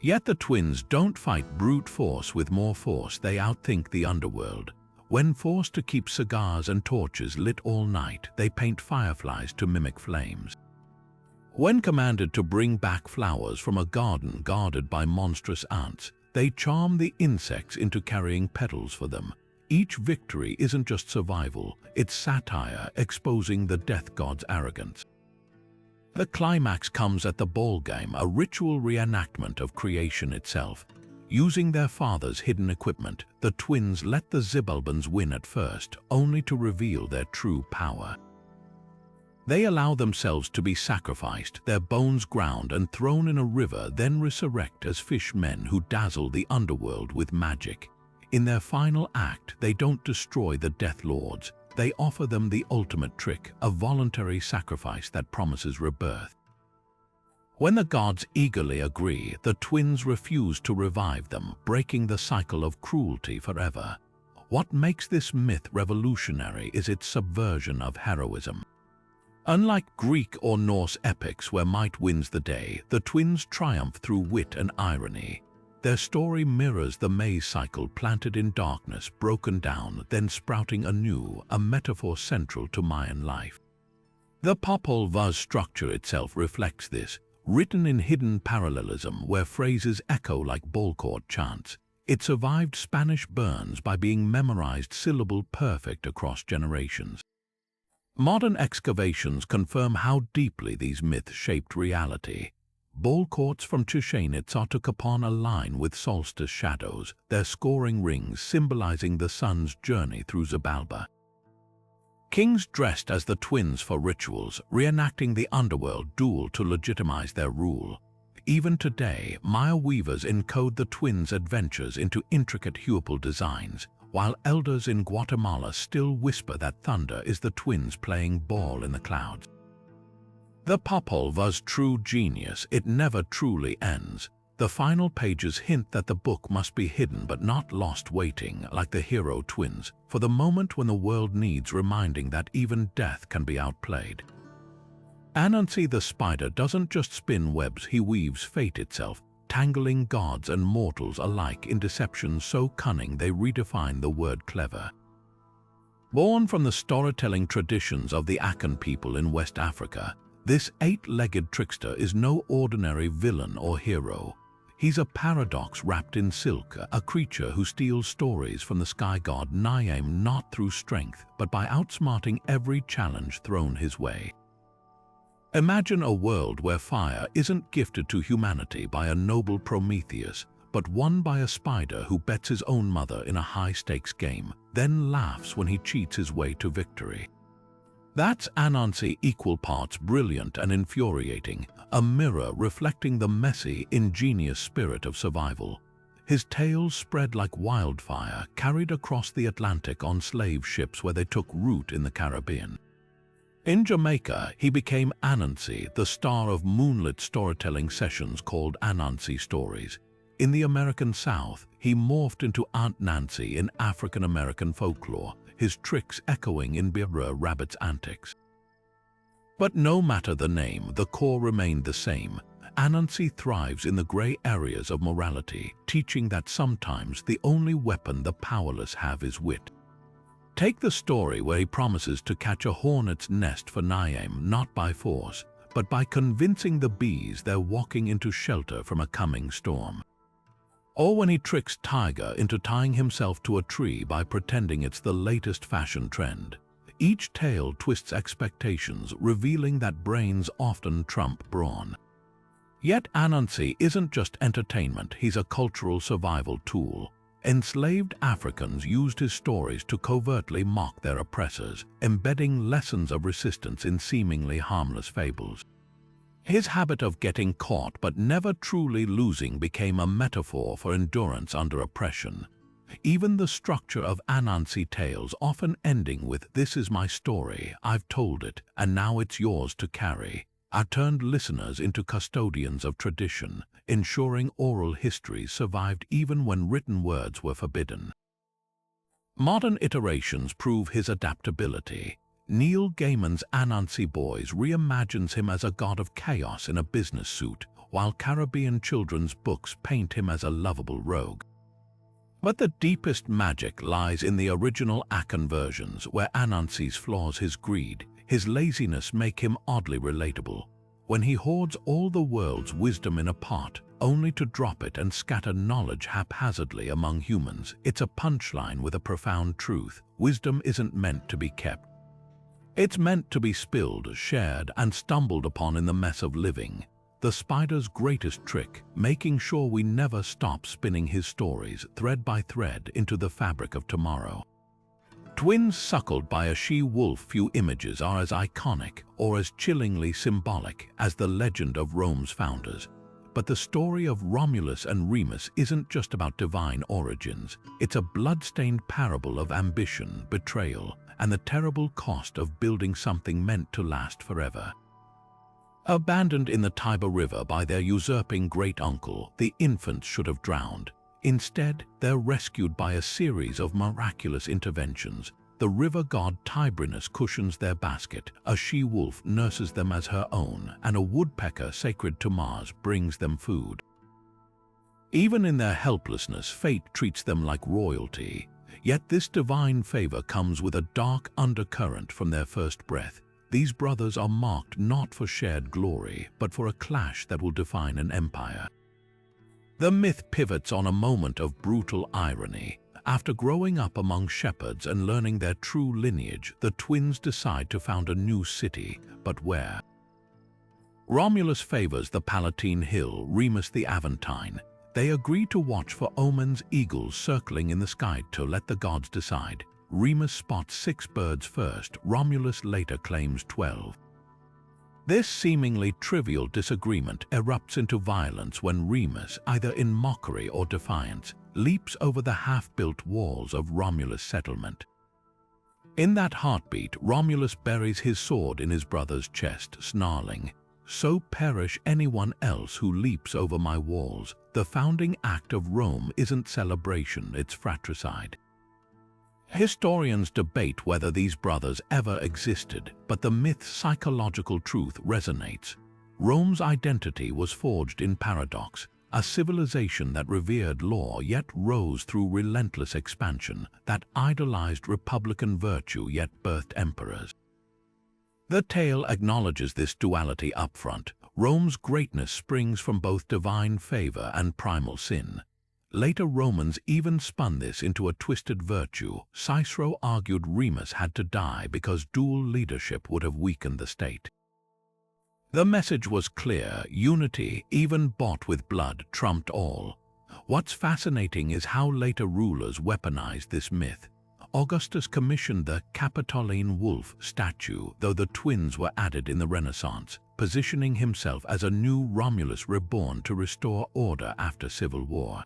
Yet the twins don't fight brute force with more force, they outthink the underworld. When forced to keep cigars and torches lit all night, they paint fireflies to mimic flames. When commanded to bring back flowers from a garden guarded by monstrous ants, they charm the insects into carrying petals for them. Each victory isn't just survival, it's satire exposing the death god's arrogance. The climax comes at the ball game, a ritual reenactment of creation itself. Using their father's hidden equipment, the twins let the Xibalbans win at first, only to reveal their true power. They allow themselves to be sacrificed, their bones ground and thrown in a river, then resurrect as fish men who dazzle the underworld with magic. In their final act, they don't destroy the Death Lords. They offer them the ultimate trick, a voluntary sacrifice that promises rebirth. When the gods eagerly agree, the twins refuse to revive them, breaking the cycle of cruelty forever. What makes this myth revolutionary is its subversion of heroism. Unlike Greek or Norse epics where might wins the day, the twins triumph through wit and irony. Their story mirrors the maze cycle, planted in darkness, broken down, then sprouting anew, a metaphor central to Mayan life. The Popol Vuh's structure itself reflects this. Written in hidden parallelism where phrases echo like ball court chants, it survived Spanish burns by being memorized syllable perfect across generations. Modern excavations confirm how deeply these myths shaped reality. Ball courts from Chichen Itza to Capon align with solstice shadows, their scoring rings symbolizing the sun's journey through Xibalba. Kings dressed as the twins for rituals, reenacting the underworld duel to legitimize their rule. Even today, Maya weavers encode the twins' adventures into intricate hewable designs, while elders in Guatemala still whisper that thunder is the twins playing ball in the clouds. The Popol Vuh's true genius, it never truly ends. The final pages hint that the book must be hidden but not lost, waiting, like the hero twins, for the moment when the world needs reminding that even death can be outplayed. Anansi the spider doesn't just spin webs, he weaves fate itself, tangling gods and mortals alike in deceptions so cunning they redefine the word clever. Born from the storytelling traditions of the Akan people in West Africa, this eight-legged trickster is no ordinary villain or hero. He's a paradox wrapped in silk, a creature who steals stories from the sky god Niam not through strength, but by outsmarting every challenge thrown his way. Imagine a world where fire isn't gifted to humanity by a noble Prometheus, but won by a spider who bets his own mother in a high-stakes game, then laughs when he cheats his way to victory. That's Anansi, equal parts brilliant and infuriating, a mirror reflecting the messy, ingenious spirit of survival. His tales spread like wildfire, carried across the Atlantic on slave ships where they took root in the Caribbean. In Jamaica, he became Anansi, the star of moonlit storytelling sessions called Anansi Stories. In the American South, he morphed into Aunt Nancy in African-American folklore, his tricks echoing in Birra Rabbit's antics. But no matter the name, the core remained the same. Anansi thrives in the gray areas of morality, teaching that sometimes the only weapon the powerless have is wit. Take the story where he promises to catch a hornet's nest for Niamh not by force, but by convincing the bees they're walking into shelter from a coming storm. Or when he tricks Tiger into tying himself to a tree by pretending it's the latest fashion trend. Each tale twists expectations, revealing that brains often trump brawn. Yet Anansi isn't just entertainment, he's a cultural survival tool. Enslaved Africans used his stories to covertly mock their oppressors, embedding lessons of resistance in seemingly harmless fables. His habit of getting caught but never truly losing became a metaphor for endurance under oppression. Even the structure of Anansi tales, often ending with "This is my story, I've told it, and now it's yours to carry," turned listeners into custodians of tradition, ensuring oral histories survived even when written words were forbidden. Modern iterations prove his adaptability. Neil Gaiman's Anansi Boys reimagines him as a god of chaos in a business suit, while Caribbean children's books paint him as a lovable rogue. But the deepest magic lies in the original Akan versions, where Anansi's flaws, his greed, his laziness make him oddly relatable. When he hoards all the world's wisdom in a pot, only to drop it and scatter knowledge haphazardly among humans, it's a punchline with a profound truth. Wisdom isn't meant to be kept. It's meant to be spilled, shared, and stumbled upon in the mess of living. The spider's greatest trick, making sure we never stop spinning his stories, thread by thread, into the fabric of tomorrow. Twins suckled by a she-wolf, few images are as iconic or as chillingly symbolic as the legend of Rome's founders. But the story of Romulus and Remus isn't just about divine origins. It's a blood-stained parable of ambition, betrayal, and the terrible cost of building something meant to last forever. Abandoned in the Tiber River by their usurping great-uncle, the infants should have drowned. Instead, they're rescued by a series of miraculous interventions. The river god Tibrinus cushions their basket, a she-wolf nurses them as her own, and a woodpecker sacred to Mars brings them food. Even in their helplessness, fate treats them like royalty. Yet this divine favor comes with a dark undercurrent from their first breath. These brothers are marked not for shared glory, but for a clash that will define an empire. The myth pivots on a moment of brutal irony. After growing up among shepherds and learning their true lineage, the twins decide to found a new city, but where? Romulus favors the Palatine Hill, Remus the Aventine. They agree to watch for omens, eagles circling in the sky to let the gods decide. Remus spots 6 birds first, Romulus later claims 12. This seemingly trivial disagreement erupts into violence when Remus, either in mockery or defiance, leaps over the half-built walls of Romulus' settlement. In that heartbeat, Romulus buries his sword in his brother's chest, snarling, "So perish anyone else who leaps over my walls." The founding act of Rome isn't celebration, it's fratricide. Historians debate whether these brothers ever existed, but the myth's psychological truth resonates. Rome's identity was forged in paradox, a civilization that revered law yet rose through relentless expansion, that idolized republican virtue yet birthed emperors. The tale acknowledges this duality upfront. Rome's greatness springs from both divine favor and primal sin. Later Romans even spun this into a twisted virtue. Cicero argued Remus had to die because dual leadership would have weakened the state. The message was clear: unity, even bought with blood, trumped all. What's fascinating is how later rulers weaponized this myth. Augustus commissioned the Capitoline wolf statue, though the twins were added in the Renaissance, positioning himself as a new Romulus reborn to restore order after civil war.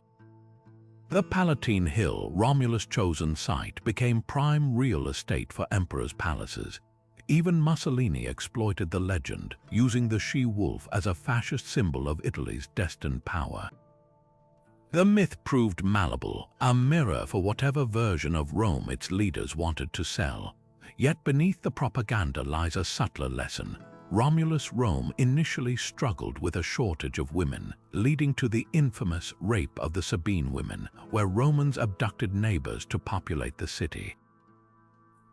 The Palatine Hill, Romulus' chosen site, became prime real estate for emperors' palaces. Even Mussolini exploited the legend, using the she-wolf as a fascist symbol of Italy's destined power. The myth proved malleable, a mirror for whatever version of Rome its leaders wanted to sell. Yet beneath the propaganda lies a subtler lesson. Romulus Rome initially struggled with a shortage of women, leading to the infamous rape of the Sabine women, where Romans abducted neighbors to populate the city.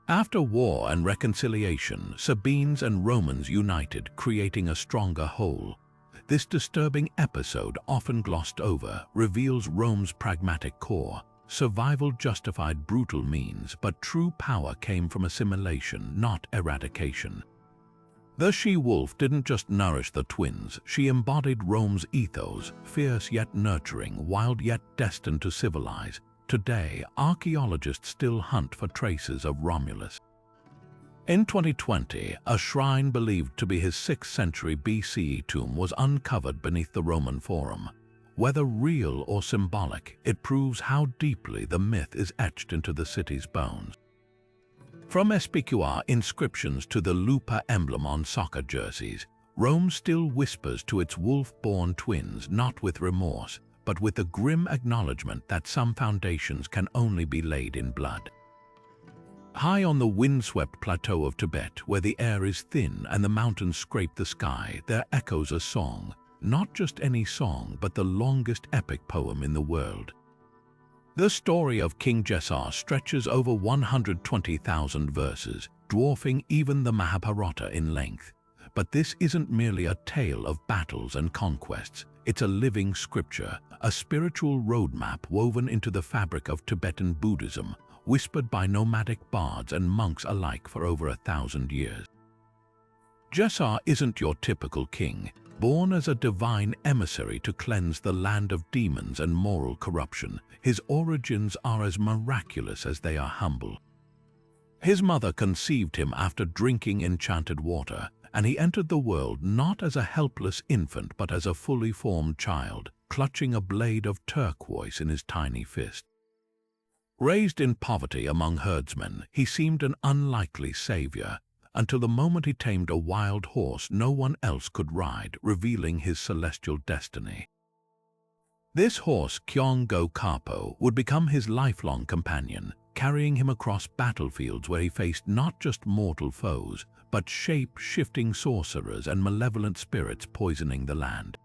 After war and reconciliation, Sabines and Romans united, creating a stronger whole. This disturbing episode, often glossed over, reveals Rome's pragmatic core. Survival justified brutal means, but true power came from assimilation, not eradication. The she-wolf didn't just nourish the twins, she embodied Rome's ethos, fierce yet nurturing, wild yet destined to civilize. Today, archaeologists still hunt for traces of Romulus. In 2020, a shrine believed to be his 6th century BCE tomb was uncovered beneath the Roman Forum. Whether real or symbolic, it proves how deeply the myth is etched into the city's bones. From SPQR inscriptions to the Lupa emblem on soccer jerseys, Rome still whispers to its wolf-born twins, not with remorse, but with the grim acknowledgement that some foundations can only be laid in blood. High on the windswept plateau of Tibet, where the air is thin and the mountains scrape the sky, there echoes a song, not just any song, but the longest epic poem in the world. The story of King Jessar stretches over 120,000 verses, dwarfing even the Mahabharata in length. But this isn't merely a tale of battles and conquests. It's a living scripture, a spiritual roadmap woven into the fabric of Tibetan Buddhism, whispered by nomadic bards and monks alike for over 1,000 years. Jessar isn't your typical king, born as a divine emissary to cleanse the land of demons and moral corruption. His origins are as miraculous as they are humble. His mother conceived him after drinking enchanted water, and he entered the world not as a helpless infant but as a fully formed child, clutching a blade of turquoise in his tiny fist. Raised in poverty among herdsmen, he seemed an unlikely savior, until the moment he tamed a wild horse no one else could ride, revealing his celestial destiny. This horse, Kyong-go Kapo, would become his lifelong companion, carrying him across battlefields where he faced not just mortal foes, but shape-shifting sorcerers and malevolent spirits poisoning the land.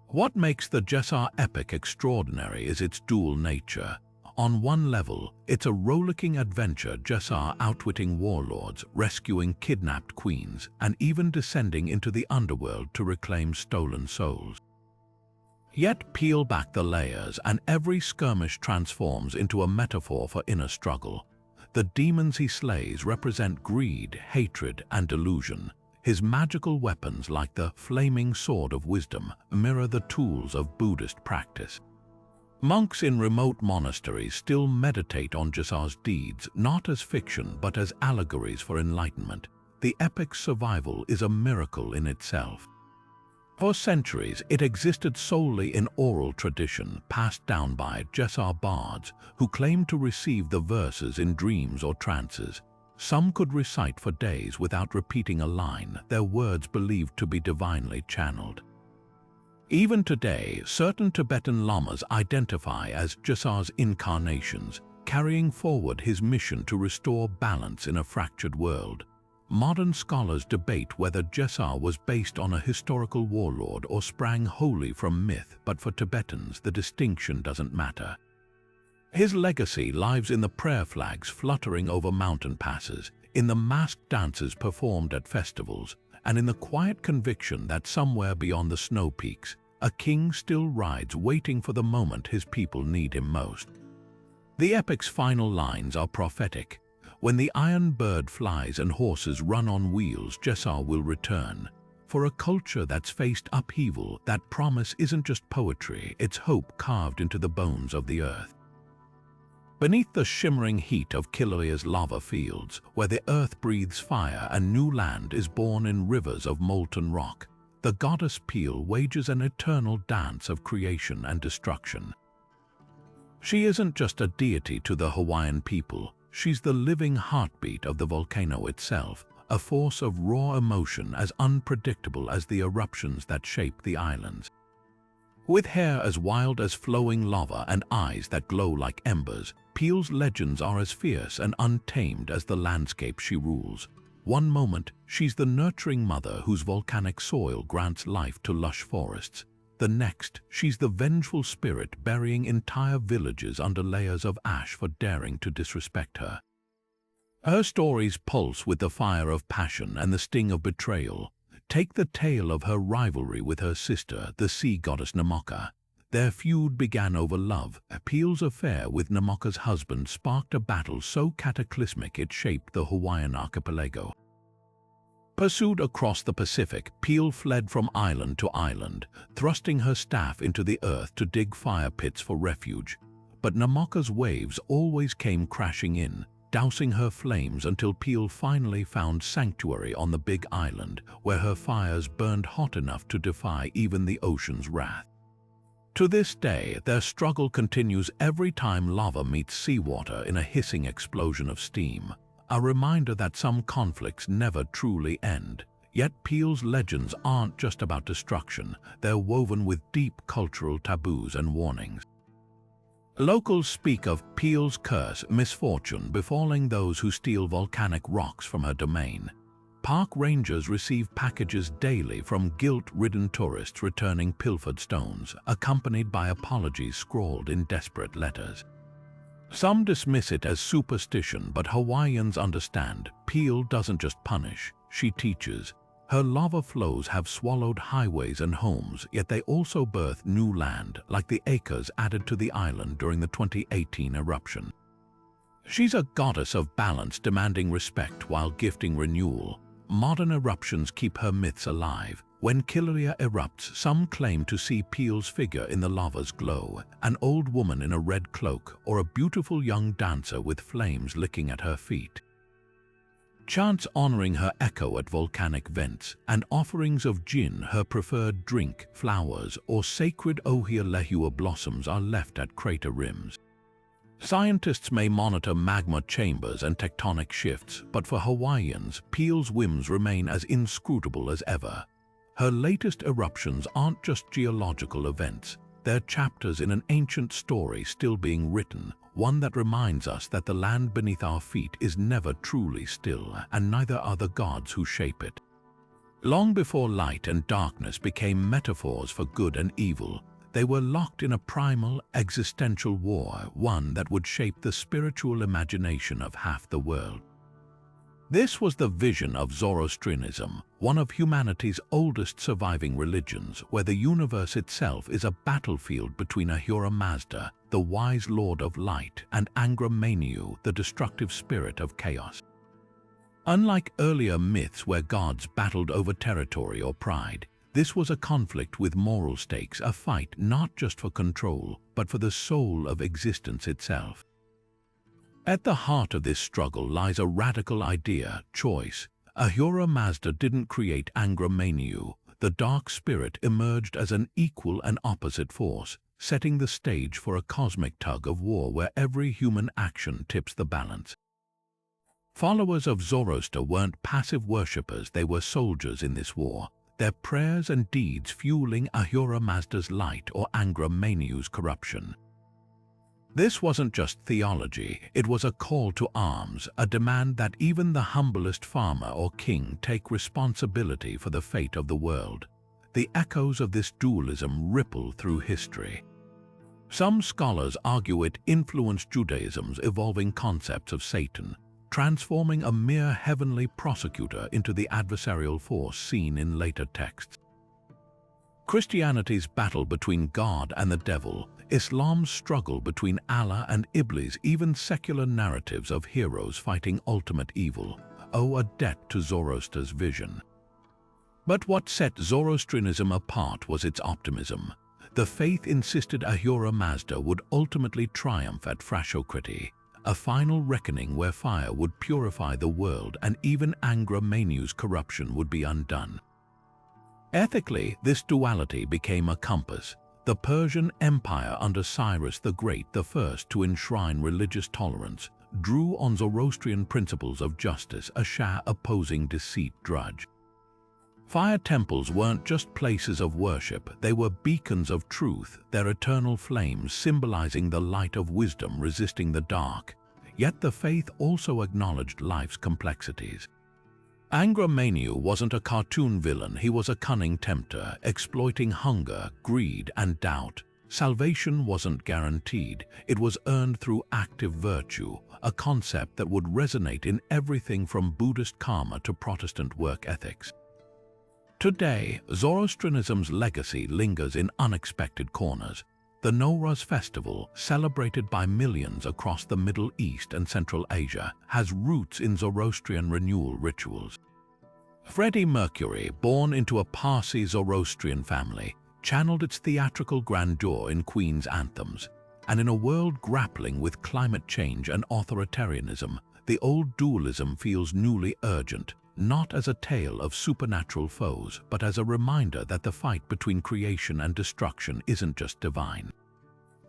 What makes the Jessar epic extraordinary is its dual nature. On one level, it's a rollicking adventure, Jessar outwitting warlords, rescuing kidnapped queens, and even descending into the underworld to reclaim stolen souls. Yet peel back the layers, and every skirmish transforms into a metaphor for inner struggle. The demons he slays represent greed, hatred, and delusion. His magical weapons, like the flaming sword of wisdom, mirror the tools of Buddhist practice. Monks in remote monasteries still meditate on Jessar's deeds, not as fiction but as allegories for enlightenment. The epic's survival is a miracle in itself. For centuries, it existed solely in oral tradition, passed down by Jessar bards who claimed to receive the verses in dreams or trances. Some could recite for days without repeating a line, their words believed to be divinely channeled. Even today, certain Tibetan lamas identify as Jessar's incarnations, carrying forward his mission to restore balance in a fractured world. Modern scholars debate whether Jessar was based on a historical warlord or sprang wholly from myth, but for Tibetans, the distinction doesn't matter. His legacy lies in the prayer flags fluttering over mountain passes, in the masked dances performed at festivals, and in the quiet conviction that somewhere beyond the snow peaks, a king still rides, waiting for the moment his people need him most. The epic's final lines are prophetic. When the iron bird flies and horses run on wheels, Jessar will return. For a culture that's faced upheaval, that promise isn't just poetry, it's hope carved into the bones of the earth. Beneath the shimmering heat of Kilauea's lava fields, where the earth breathes fire and new land is born in rivers of molten rock, the goddess Pele wages an eternal dance of creation and destruction. She isn't just a deity to the Hawaiian people, she's the living heartbeat of the volcano itself, a force of raw emotion as unpredictable as the eruptions that shape the islands. With hair as wild as flowing lava and eyes that glow like embers, Pele's legends are as fierce and untamed as the landscape she rules. One moment, she's the nurturing mother whose volcanic soil grants life to lush forests. The next, she's the vengeful spirit burying entire villages under layers of ash for daring to disrespect her. Her stories pulse with the fire of passion and the sting of betrayal. Take the tale of her rivalry with her sister, the sea goddess Namoka. Their feud began over love. Peel's affair with Namoka's husband sparked a battle so cataclysmic it shaped the Hawaiian archipelago. Pursued across the Pacific, Peel fled from island to island, thrusting her staff into the earth to dig fire pits for refuge. But Namoka's waves always came crashing in, dousing her flames until Peel finally found sanctuary on the Big Island, where her fires burned hot enough to defy even the ocean's wrath. To this day, their struggle continues every time lava meets seawater in a hissing explosion of steam, a reminder that some conflicts never truly end. Yet Peel's legends aren't just about destruction, they're woven with deep cultural taboos and warnings. Locals speak of Peel's curse, misfortune befalling those who steal volcanic rocks from her domain. Park rangers receive packages daily from guilt-ridden tourists returning pilfered stones, accompanied by apologies scrawled in desperate letters. Some dismiss it as superstition, but Hawaiians understand. Peel doesn't just punish, she teaches. Her lava flows have swallowed highways and homes, yet they also birth new land, like the acres added to the island during the 2018 eruption. She's a goddess of balance, demanding respect while gifting renewal. Modern eruptions keep her myths alive. When Kilauea erupts, some claim to see Peel's figure in the lava's glow, an old woman in a red cloak or a beautiful young dancer with flames licking at her feet. Chants honoring her echo at volcanic vents, and offerings of gin, her preferred drink, flowers, or sacred ohia lehua blossoms are left at crater rims. Scientists may monitor magma chambers and tectonic shifts, but for Hawaiians, Peel's whims remain as inscrutable as ever. Her latest eruptions aren't just geological events, they're chapters in an ancient story still being written, one that reminds us that the land beneath our feet is never truly still, and neither are the gods who shape it. Long before light and darkness became metaphors for good and evil, they were locked in a primal, existential war, one that would shape the spiritual imagination of half the world. This was the vision of Zoroastrianism, one of humanity's oldest surviving religions, where the universe itself is a battlefield between Ahura Mazda, the wise lord of light, and Angra Mainyu, the destructive spirit of chaos. Unlike earlier myths where gods battled over territory or pride, this was a conflict with moral stakes, a fight not just for control, but for the soul of existence itself. At the heart of this struggle lies a radical idea, choice. Ahura Mazda didn't create Angra Mainyu. The dark spirit emerged as an equal and opposite force, setting the stage for a cosmic tug-of-war where every human action tips the balance. Followers of Zoroaster weren't passive worshippers, they were soldiers in this war, their prayers and deeds fueling Ahura Mazda's light or Angra Mainyu's corruption. This wasn't just theology, it was a call to arms, a demand that even the humblest farmer or king take responsibility for the fate of the world. The echoes of this dualism ripple through history. Some scholars argue it influenced Judaism's evolving concepts of Satan, transforming a mere heavenly prosecutor into the adversarial force seen in later texts. Christianity's battle between God and the devil, Islam's struggle between Allah and Iblis, even secular narratives of heroes fighting ultimate evil, owe a debt to Zoroaster's vision. But what set Zoroastrianism apart was its optimism. The faith insisted Ahura Mazda would ultimately triumph at Frashokriti, a final reckoning where fire would purify the world and even Angra Mainyu's corruption would be undone. Ethically, this duality became a compass. The Persian Empire under Cyrus the Great, the first to enshrine religious tolerance, drew on Zoroastrian principles of justice, a Shah opposing deceit drudge. Fire temples weren't just places of worship, they were beacons of truth, their eternal flames symbolizing the light of wisdom resisting the dark. Yet the faith also acknowledged life's complexities. Angra Mainyu wasn't a cartoon villain, he was a cunning tempter, exploiting hunger, greed, and doubt. Salvation wasn't guaranteed, it was earned through active virtue, a concept that would resonate in everything from Buddhist karma to Protestant work ethics. Today, Zoroastrianism's legacy lingers in unexpected corners. The Nowruz festival, celebrated by millions across the Middle East and Central Asia, has roots in Zoroastrian renewal rituals. Freddie Mercury, born into a Parsi Zoroastrian family, channeled its theatrical grandeur in Queen's anthems. And in a world grappling with climate change and authoritarianism, the old dualism feels newly urgent, not as a tale of supernatural foes, but as a reminder that the fight between creation and destruction isn't just divine.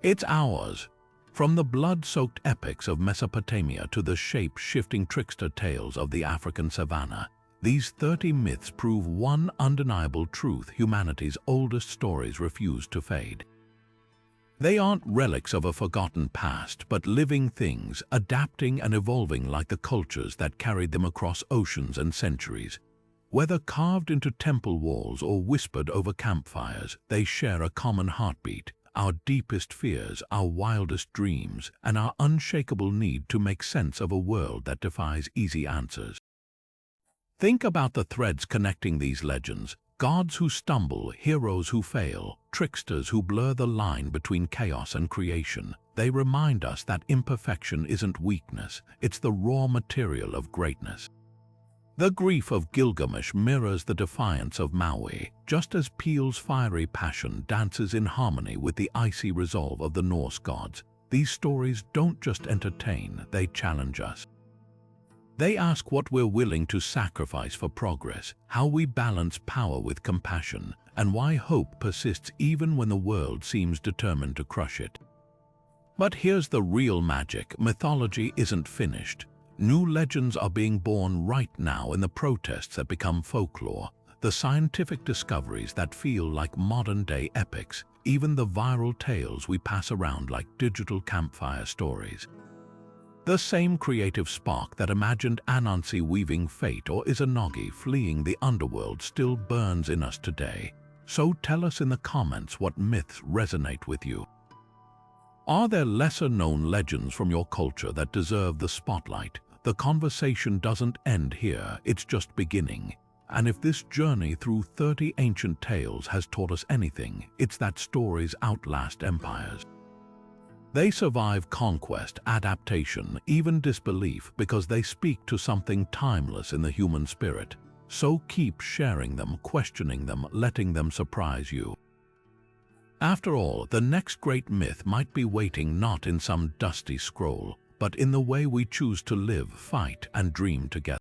It's ours. From the blood-soaked epics of Mesopotamia to the shape-shifting trickster tales of the African savanna, these 30 myths prove one undeniable truth: humanity's oldest stories refuse to fade. They aren't relics of a forgotten past, but living things, adapting and evolving like the cultures that carried them across oceans and centuries. Whether carved into temple walls or whispered over campfires, they share a common heartbeat: our deepest fears, our wildest dreams, and our unshakable need to make sense of a world that defies easy answers. Think about the threads connecting these legends: gods who stumble, heroes who fail, tricksters who blur the line between chaos and creation. They remind us that imperfection isn't weakness, it's the raw material of greatness. The grief of Gilgamesh mirrors the defiance of Maui, just as Peel's fiery passion dances in harmony with the icy resolve of the Norse gods. These stories don't just entertain, they challenge us. They ask what we're willing to sacrifice for progress, how we balance power with compassion, and why hope persists even when the world seems determined to crush it. But here's the real magic: mythology isn't finished. New legends are being born right now in the protests that become folklore, the scientific discoveries that feel like modern-day epics, even the viral tales we pass around like digital campfire stories. The same creative spark that imagined Anansi weaving fate or Izanagi fleeing the underworld still burns in us today. So tell us in the comments what myths resonate with you. Are there lesser-known legends from your culture that deserve the spotlight? The conversation doesn't end here, it's just beginning. And if this journey through 30 ancient tales has taught us anything, it's that stories outlast empires. They survive conquest, adaptation, even disbelief, because they speak to something timeless in the human spirit. So keep sharing them, questioning them, letting them surprise you. After all, the next great myth might be waiting not in some dusty scroll, but in the way we choose to live, fight, and dream together.